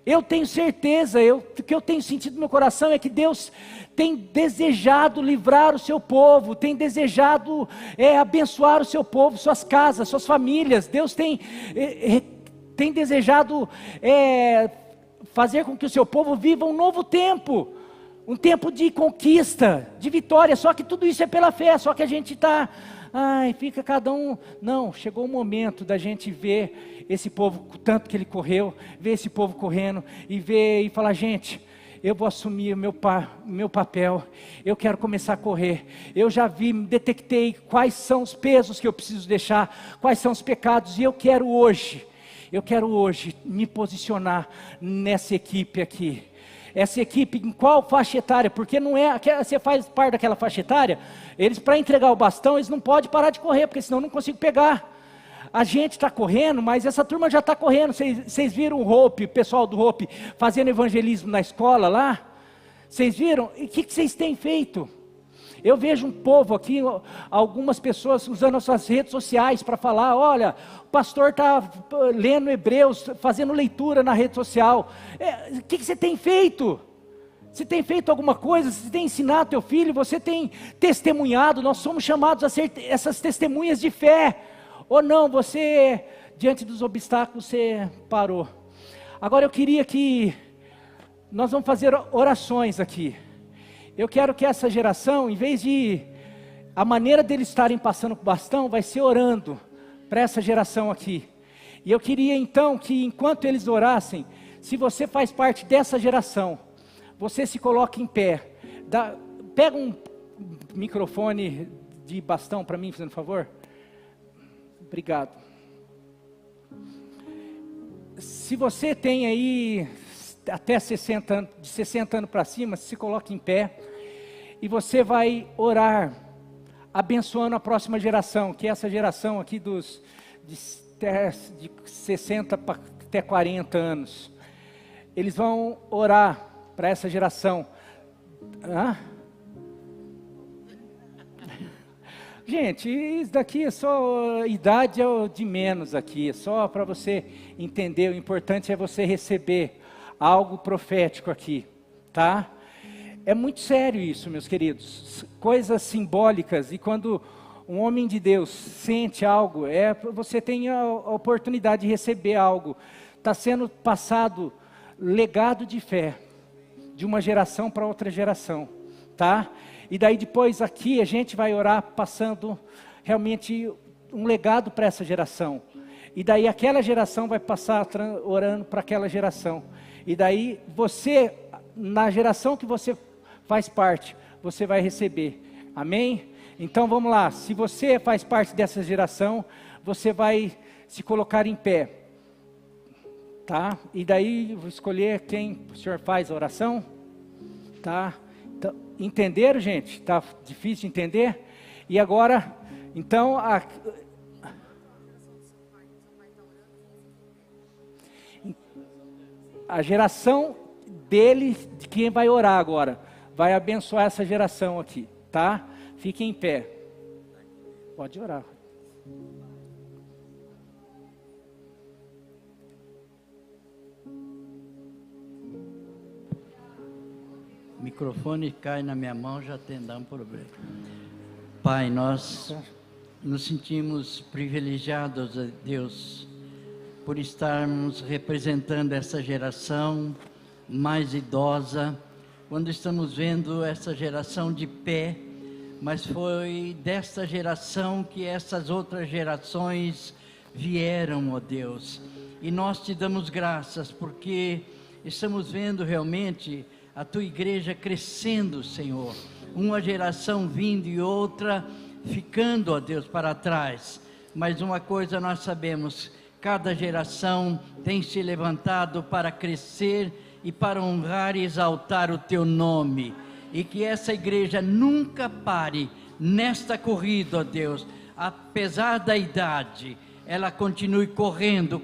Eu tenho certeza, o que eu tenho sentido no meu coração é que Deus tem desejado livrar o seu povo, tem desejado abençoar o seu povo, suas casas, suas famílias. Deus tem desejado fazer com que o seu povo viva um novo tempo. um tempo de conquista, de vitória, só que tudo isso é pela fé, só que a gente está, fica cada um, não, chegou o momento da gente ver esse povo, tanto que ele correu, ver esse povo correndo, e ver e falar, gente, eu vou assumir o meu papel, eu quero começar a correr, eu já detectei quais são os pesos que eu preciso deixar, quais são os pecados, e eu quero hoje me posicionar nessa equipe aqui. Essa equipe em qual faixa etária? Porque não é, você faz parte daquela faixa etária, eles para entregar o bastão, eles não podem parar de correr, porque senão eu não consigo pegar. A gente está correndo, mas essa turma já está correndo. Vocês viram o Hope, o pessoal do Hope, fazendo evangelismo na escola lá? Vocês viram? E o que vocês têm feito? Eu vejo um povo aqui, algumas pessoas usando as suas redes sociais para falar, olha, o pastor está lendo Hebreus, fazendo leitura na rede social. O que você tem feito? Você tem feito alguma coisa? Você tem ensinado teu filho? Você tem testemunhado? Nós somos chamados a ser essas testemunhas de fé. Ou não, você, diante dos obstáculos, você parou. Agora eu queria que, nós vamos fazer orações aqui. Eu quero que essa geração, em vez de, a maneira deles estarem passando com o bastão, vai ser orando para essa geração aqui. E eu queria então que enquanto eles orassem, se você faz parte dessa geração, você se coloque em pé. Pega um microfone de bastão para mim, fazendo favor. Obrigado. Se você tem aí até 60 anos, de 60 anos para cima, se coloque em pé e você vai orar, abençoando a próxima geração, que é essa geração aqui de 60 até 40 anos. Eles vão orar para essa geração. Gente, isso daqui é só, idade é de menos aqui, é só para você entender, o importante é você receber algo profético aqui, tá? É muito sério isso, meus queridos, coisas simbólicas, e quando um homem de Deus sente algo, você tem a oportunidade de receber algo, está sendo passado legado de fé, de uma geração para outra geração, tá? E daí depois aqui a gente vai orar passando realmente um legado para essa geração. E daí aquela geração vai passar orando para aquela geração. E daí você, na geração que você faz parte, você vai receber. Amém? Então vamos lá, se você faz parte dessa geração, você vai se colocar em pé. Tá? E daí vou escolher quem o senhor faz a oração. Tá? Então, entenderam, gente? Está difícil de entender? E agora, então, a geração dele, de quem vai orar agora, vai abençoar essa geração aqui, tá? Fiquem em pé. Pode orar. O microfone cai na minha mão, já tem dado um problema. Pai, nós nos sentimos privilegiados, Deus, por estarmos representando essa geração mais idosa, quando estamos vendo essa geração de pé, mas foi desta geração que essas outras gerações vieram, ó Deus. E nós te damos graças, porque estamos vendo realmente a tua igreja crescendo, Senhor. Uma geração vindo e outra ficando, ó Deus, para trás. Mas uma coisa nós sabemos, cada geração tem se levantado para crescer e para honrar e exaltar o teu nome. E que essa igreja nunca pare nesta corrida, ó Deus. Apesar da idade, ela continue correndo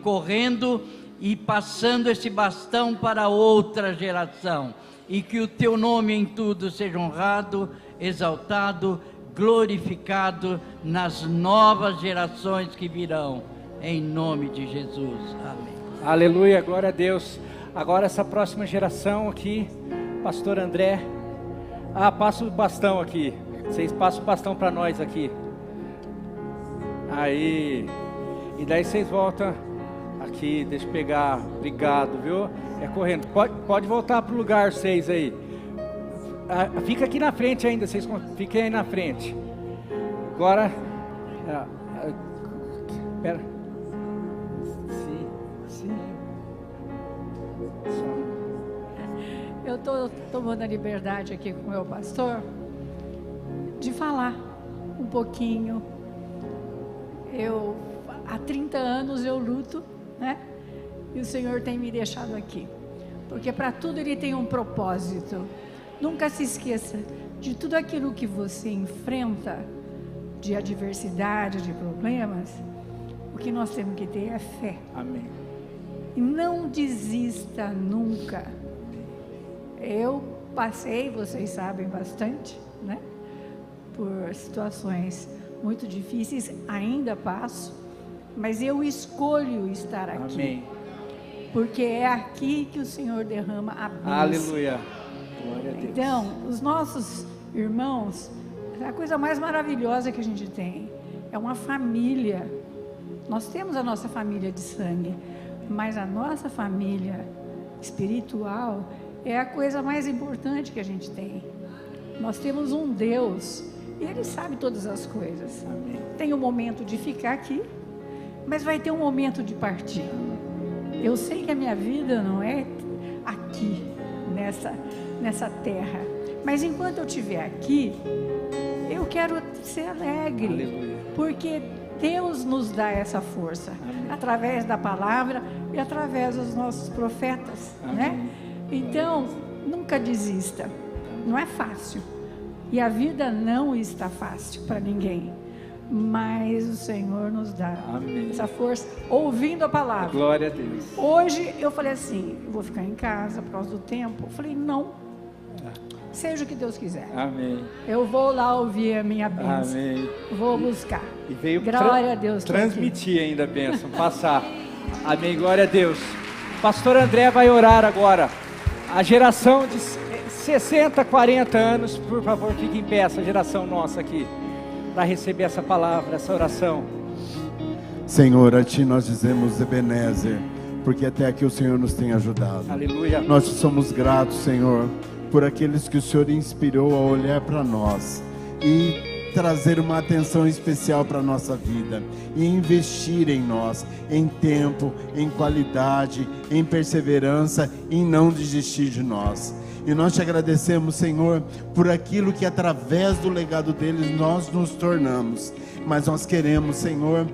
e passando esse bastão para outra geração. E que o teu nome em tudo seja honrado, exaltado, glorificado nas novas gerações que virão, em nome de Jesus, amém. Aleluia, glória a Deus. Agora essa próxima geração aqui, pastor André, passa o bastão aqui, vocês passam o bastão para nós aqui, aí, e daí vocês voltam aqui, deixa eu pegar, obrigado, viu, é correndo, pode voltar para o lugar vocês aí, fica aqui na frente ainda, fiquem aí na frente. Agora, espera. Sim. Eu estou tomando a liberdade aqui com o meu pastor de falar um pouquinho. Há 30 anos eu luto, né? E o Senhor tem me deixado aqui. Porque para tudo Ele tem um propósito. Nunca se esqueça de tudo aquilo que você enfrenta, de adversidade, de problemas. O que nós temos que ter é fé. Amém. E não desista nunca. Eu passei, vocês sabem bastante, né? Por situações muito difíceis, ainda passo, mas eu escolho estar aqui. Amém. Porque é aqui que o Senhor derrama a bênção. Aleluia. Glória a Deus. Então, os nossos irmãos, a coisa mais maravilhosa que a gente tem é uma família. Nós temos a nossa família de sangue, mas a nossa família espiritual é a coisa mais importante que a gente tem. Nós temos um Deus e Ele sabe todas as coisas. Amém. Tem um momento de ficar aqui, mas vai ter um momento de partir. Eu sei que a minha vida não é aqui, nessa terra, mas enquanto eu estiver aqui, eu quero ser alegre. Aleluia. Porque Deus nos dá essa força. Amém. Através da palavra e através dos nossos profetas, né? Então, nunca desista. Não é fácil. E a vida não está fácil para ninguém. Mas o Senhor nos dá essa força, ouvindo a palavra. Glória a Deus. Hoje eu falei assim, eu vou ficar em casa por causa do tempo. Eu falei, não. Seja o que Deus quiser. Amém. Eu vou lá ouvir a minha bênção. Amém. Vou buscar. E veio glória a Deus. Transmitir ainda a bênção, passar. Amém. Glória a Deus. Pastor André vai orar agora. A geração de 60, 40 anos, por favor, fique em pé, essa geração nossa aqui, para receber essa palavra, essa oração. Senhor, a Ti nós dizemos Ebenezer, porque até aqui o Senhor nos tem ajudado. Aleluia. Nós te somos gratos, Senhor, por aqueles que o Senhor inspirou a olhar para nós e trazer uma atenção especial para a nossa vida e investir em nós, em tempo, em qualidade, em perseverança e não desistir de nós. E nós te agradecemos, Senhor, por aquilo que através do legado deles nós nos tornamos. Mas nós queremos, Senhor,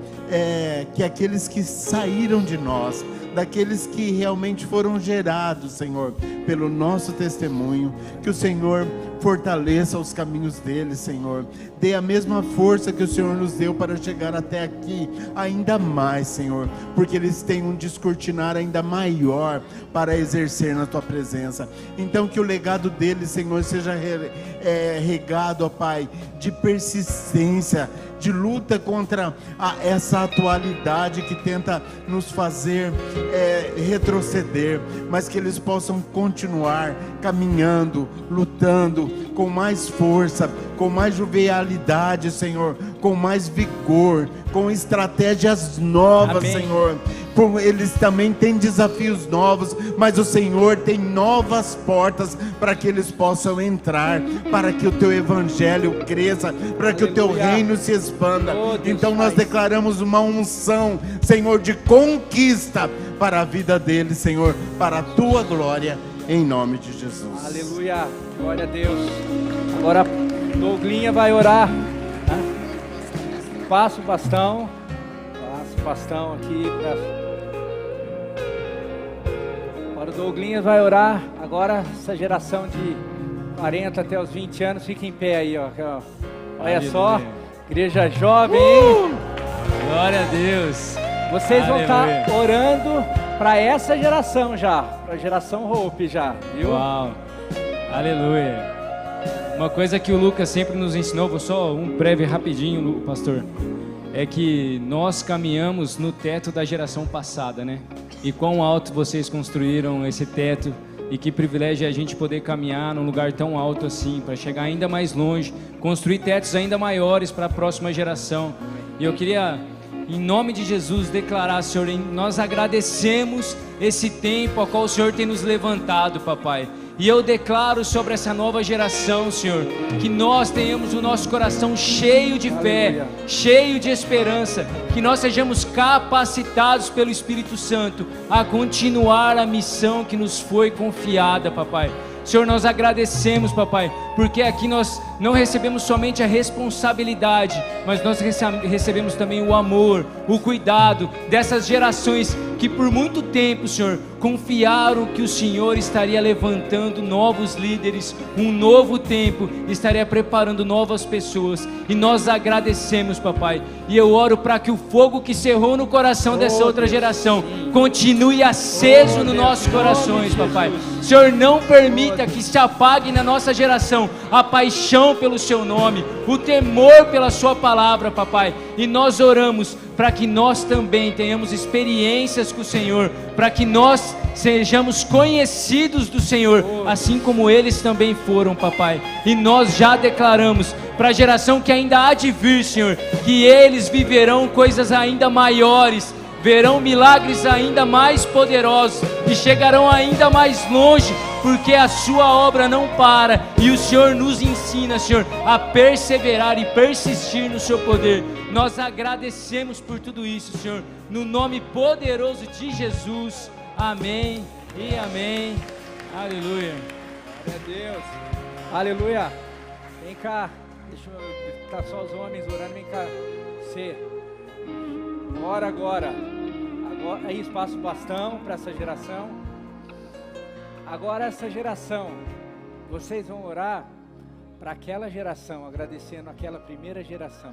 que aqueles que saíram de nós, daqueles que realmente foram gerados, Senhor, pelo nosso testemunho, que o Senhor fortaleça os caminhos deles, Senhor. Dê a mesma força que o Senhor nos deu para chegar até aqui, ainda mais, Senhor, porque eles têm um descortinar ainda maior para exercer na Tua presença. Então que o legado deles, Senhor, seja regado, ó Pai, de persistência, de luta contra essa atualidade que tenta nos fazer retroceder, mas que eles possam continuar caminhando, lutando com mais força, com mais jovialidade, Senhor, com mais vigor, com estratégias novas. Amém. Senhor. Eles também têm desafios novos, mas o Senhor tem novas portas para que eles possam entrar, para que o Teu Evangelho cresça, para que o Teu reino se expanda. Então nós declaramos uma unção, Senhor, de conquista para a vida deles, Senhor, para a Tua glória, em nome de Jesus. Aleluia, glória a Deus. Agora Douglinha vai orar. Passa o bastão aqui para... Agora o Douglinha vai orar. Agora essa geração de 40 até os 20 anos, fica em pé aí, ó. Olha só, igreja jovem, hein? Glória a Deus. Vocês vão estar orando para essa geração já, para a geração Hope já, viu? Uau, aleluia. Uma coisa que o Lucas sempre nos ensinou, vou só um breve rapidinho, pastor, é que nós caminhamos no teto da geração passada, né? E quão alto vocês construíram esse teto, e que privilégio é a gente poder caminhar num lugar tão alto assim, para chegar ainda mais longe, construir tetos ainda maiores para a próxima geração. E eu queria, em nome de Jesus, declarar, Senhor, nós agradecemos esse tempo ao qual o Senhor tem nos levantado, papai. E eu declaro sobre essa nova geração, Senhor, que nós tenhamos o nosso coração cheio de fé, cheio de esperança, que nós sejamos capacitados pelo Espírito Santo a continuar a missão que nos foi confiada, papai. Senhor, nós agradecemos, papai, porque aqui nós não recebemos somente a responsabilidade, mas nós recebemos também o amor, o cuidado dessas gerações que por muito tempo, Senhor, confiaram que o Senhor estaria levantando novos líderes, um novo tempo, estaria preparando novas pessoas, e nós agradecemos, papai, e eu oro para que o fogo que cerrou no coração dessa outra geração continue aceso nos nossos corações, papai. Senhor, não permita que se apague na nossa geração a paixão pelo seu nome, o temor pela sua palavra, papai, e nós oramos para que nós também tenhamos experiências com o Senhor, para que nós sejamos conhecidos do Senhor, assim como eles também foram, papai. E nós já declaramos para a geração que ainda há de vir, Senhor, que eles viverão coisas ainda maiores, verão milagres ainda mais poderosos e chegarão ainda mais longe, porque a sua obra não para, e o Senhor nos ensina, Senhor, a perseverar e persistir no seu poder. Nós agradecemos por tudo isso, Senhor, no nome poderoso de Jesus. Amém e amém. Aleluia. Glória a Deus. Aleluia. Vem cá. Deixa eu estar só os homens orando. Vem cá. Você. Ora agora. Aí espaço bastão para essa geração. Agora essa geração. Vocês vão orar para aquela geração, agradecendo aquela primeira geração.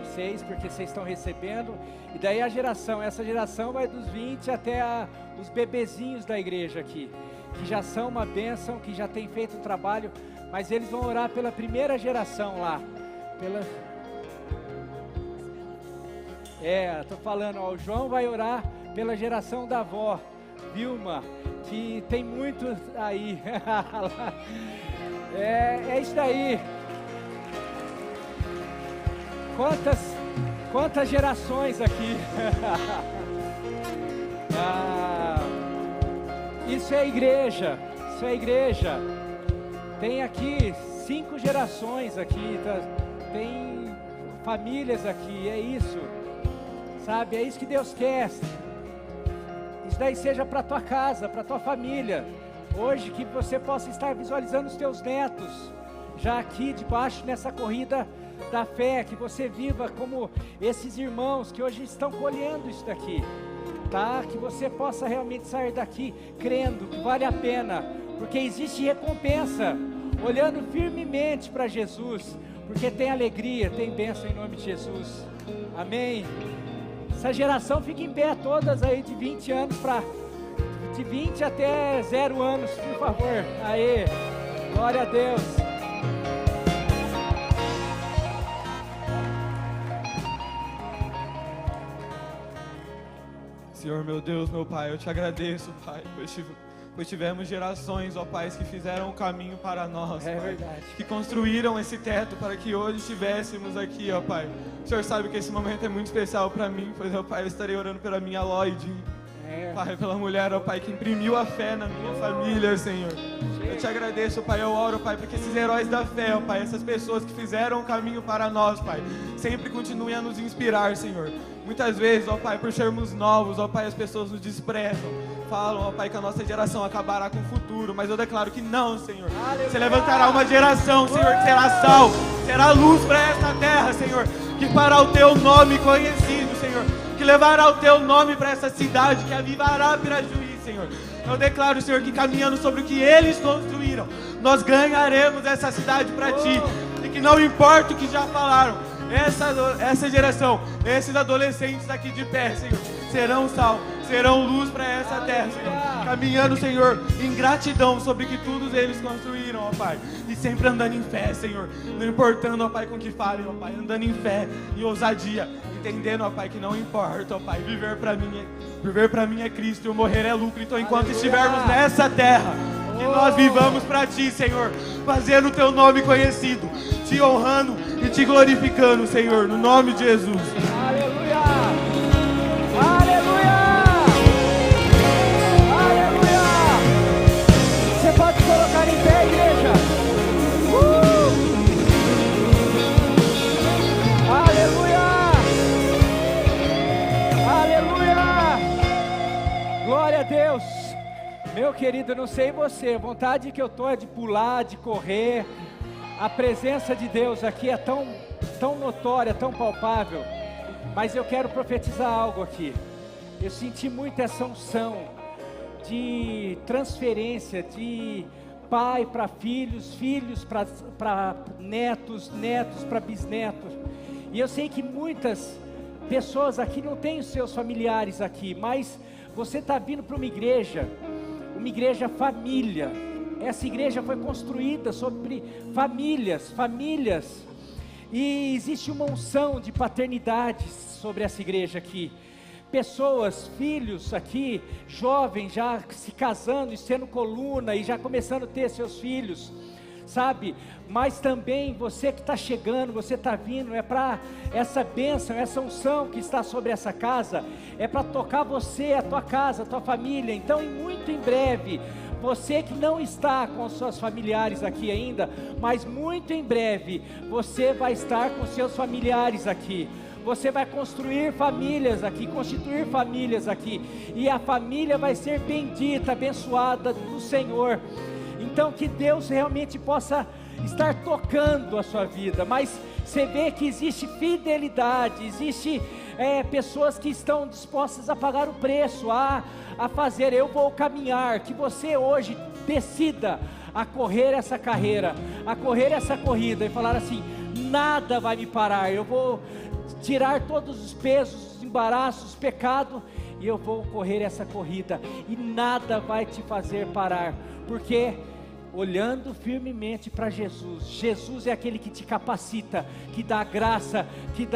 Vocês, porque vocês estão recebendo, e daí essa geração vai dos 20 até os bebezinhos da igreja aqui, que já são uma bênção, que já tem feito um trabalho, mas eles vão orar pela primeira geração lá, tô falando, ó, o João vai orar pela geração da avó, Vilma, que tem muito aí, é isso daí. Quantas gerações aqui? Isso é igreja, isso é igreja. Tem aqui 5 gerações aqui, tem famílias aqui, é isso. Sabe, é isso que Deus quer. Isso daí seja para tua casa, para tua família. Hoje que você possa estar visualizando os teus netos, já aqui debaixo nessa corrida da fé, que você viva como esses irmãos que hoje estão colhendo isso daqui, tá? Que você possa realmente sair daqui crendo que vale a pena, porque existe recompensa, olhando firmemente para Jesus, porque tem alegria, tem bênção em nome de Jesus, amém? Essa geração fica em pé, todas aí de 20 anos de 20 até 0 anos, por favor, aê, glória a Deus. Senhor, meu Deus, meu Pai, eu te agradeço, Pai, pois tivemos gerações, ó Pai, que fizeram o caminho para nós, Pai, verdade. Que construíram esse teto para que hoje estivéssemos aqui, ó Pai. O Senhor sabe que esse momento é muito especial para mim, pois, ó Pai, eu estarei orando pela minha Lloyd, Pai, pela mulher, ó Pai, que imprimiu a fé na minha família, Senhor. Eu te agradeço, Pai, eu oro, Pai, porque esses heróis da fé, ó Pai, essas pessoas que fizeram o caminho para nós, Pai, sempre continuem a nos inspirar, Senhor. Muitas vezes, ó Pai, por sermos novos, ó Pai, as pessoas nos desprezam, falam, ó Pai, que a nossa geração acabará com o futuro, mas eu declaro que não, Senhor. Você levantará uma geração, Senhor, que será sal, será luz para esta terra, Senhor, que fará o Teu nome conhecido, Senhor, que levará o Teu nome para essa cidade, que avivará Pirajuí, Senhor. Eu declaro, Senhor, que caminhando sobre o que eles construíram, nós ganharemos essa cidade para Ti, e que não importa o que já falaram, essa geração, esses adolescentes aqui de pé, Senhor, serão sal, serão luz para essa terra, Senhor, caminhando, Senhor, em gratidão sobre o que todos eles construíram, ó Pai, e sempre andando em fé, Senhor, não importando, ó Pai, com o que falem, ó Pai, andando em fé e ousadia, entendendo, ó Pai, que não importa, ó Pai, viver para mim é Cristo e o morrer é lucro. Então, enquanto estivermos nessa terra, que nós vivamos para Ti, Senhor, fazendo o Teu nome conhecido, Te honrando e Te glorificando, Senhor, no nome de Jesus. Aleluia! Aleluia! Aleluia! Você pode querido, eu não sei você, a vontade que eu tô é de pular, de correr. A presença de Deus aqui é tão notória, tão palpável. Mas eu quero profetizar algo aqui. Eu senti muito essa unção de transferência de pai para filhos, filhos para netos, netos para bisnetos. E eu sei que muitas pessoas aqui não têm os seus familiares aqui, mas você está vindo para uma igreja família. Essa igreja foi construída sobre famílias, e existe uma unção de paternidade sobre essa igreja aqui. Pessoas, filhos aqui, jovens já se casando e sendo coluna e já começando a ter seus filhos, sabe? Mas também você que está chegando, você está vindo, é para essa bênção, essa unção que está sobre essa casa, é para tocar você, a tua casa, a tua família. Então, muito em breve, você que não está com os seus familiares aqui ainda, mas muito em breve, você vai estar com seus familiares aqui. Você vai construir famílias aqui, constituir famílias aqui, e a família vai ser bendita, abençoada do Senhor. Então que Deus realmente possa estar tocando a sua vida, mas você vê que existe fidelidade, existe pessoas que estão dispostas a pagar o preço, a fazer. Eu vou caminhar, que você hoje decida a correr essa carreira, a correr essa corrida e falar assim: nada vai me parar, eu vou tirar todos os pesos, os embaraços, o pecado, e eu vou correr essa corrida, e nada vai te fazer parar, porque olhando firmemente para Jesus, Jesus é aquele que te capacita, que dá graça, que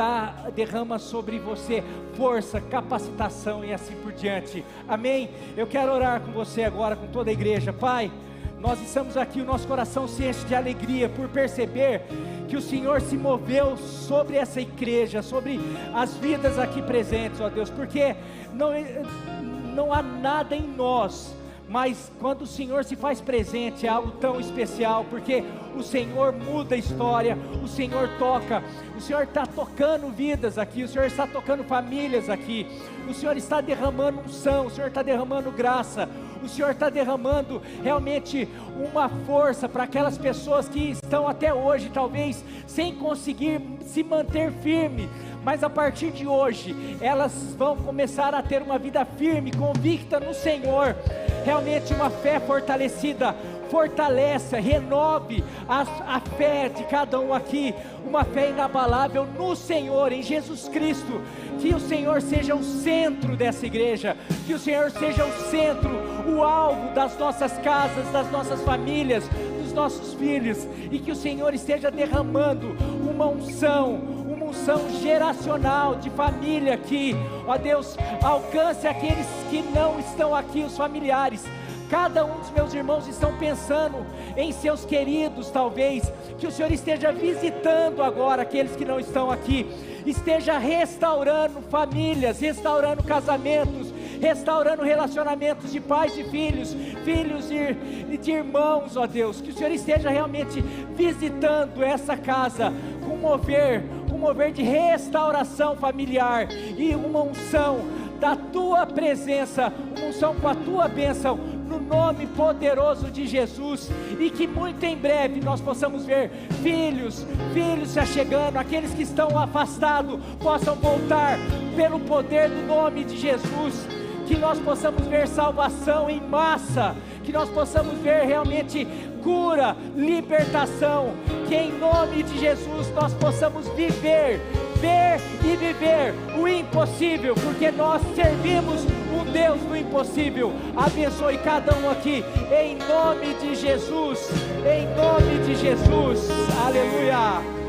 derrama sobre você força, capacitação e assim por diante. Amém? Eu quero orar com você agora, com toda a igreja. Pai, nós estamos aqui, o nosso coração se enche de alegria por perceber que o Senhor se moveu sobre essa igreja, sobre as vidas aqui presentes, ó Deus, porque não há nada em nós, mas quando o Senhor se faz presente é algo tão especial, porque o Senhor muda a história, o Senhor toca, o Senhor está tocando vidas aqui, o Senhor está tocando famílias aqui, o Senhor está derramando unção, o Senhor está derramando graça, o Senhor está derramando realmente uma força para aquelas pessoas que estão até hoje, talvez, sem conseguir se manter firme, mas a partir de hoje, elas vão começar a ter uma vida firme, convicta no Senhor, realmente uma fé fortalecida. Fortaleça, renove a fé de cada um aqui, uma fé inabalável no Senhor, em Jesus Cristo. Que o Senhor seja o centro dessa igreja, que o Senhor seja o centro, o alvo das nossas casas, das nossas famílias, dos nossos filhos, e que o Senhor esteja derramando uma unção geracional de família aqui, ó Deus. Alcance aqueles que não estão aqui, os familiares. Cada um dos meus irmãos estão pensando em seus queridos, talvez, que o Senhor esteja visitando agora aqueles que não estão aqui, esteja restaurando famílias, restaurando casamentos, restaurando relacionamentos de pais e filhos, filhos e de irmãos, ó Deus, que o Senhor esteja realmente visitando essa casa, com mover de restauração familiar, e uma unção da Tua presença, uma unção com a Tua bênção, no nome poderoso de Jesus, e que muito em breve nós possamos ver filhos se achegando, aqueles que estão afastados possam voltar pelo poder do nome de Jesus, que nós possamos ver salvação em massa, que nós possamos ver realmente cura, libertação, que em nome de Jesus nós possamos ver e viver o impossível, porque nós servimos um Deus do impossível. Abençoe cada um aqui, em nome de Jesus, aleluia.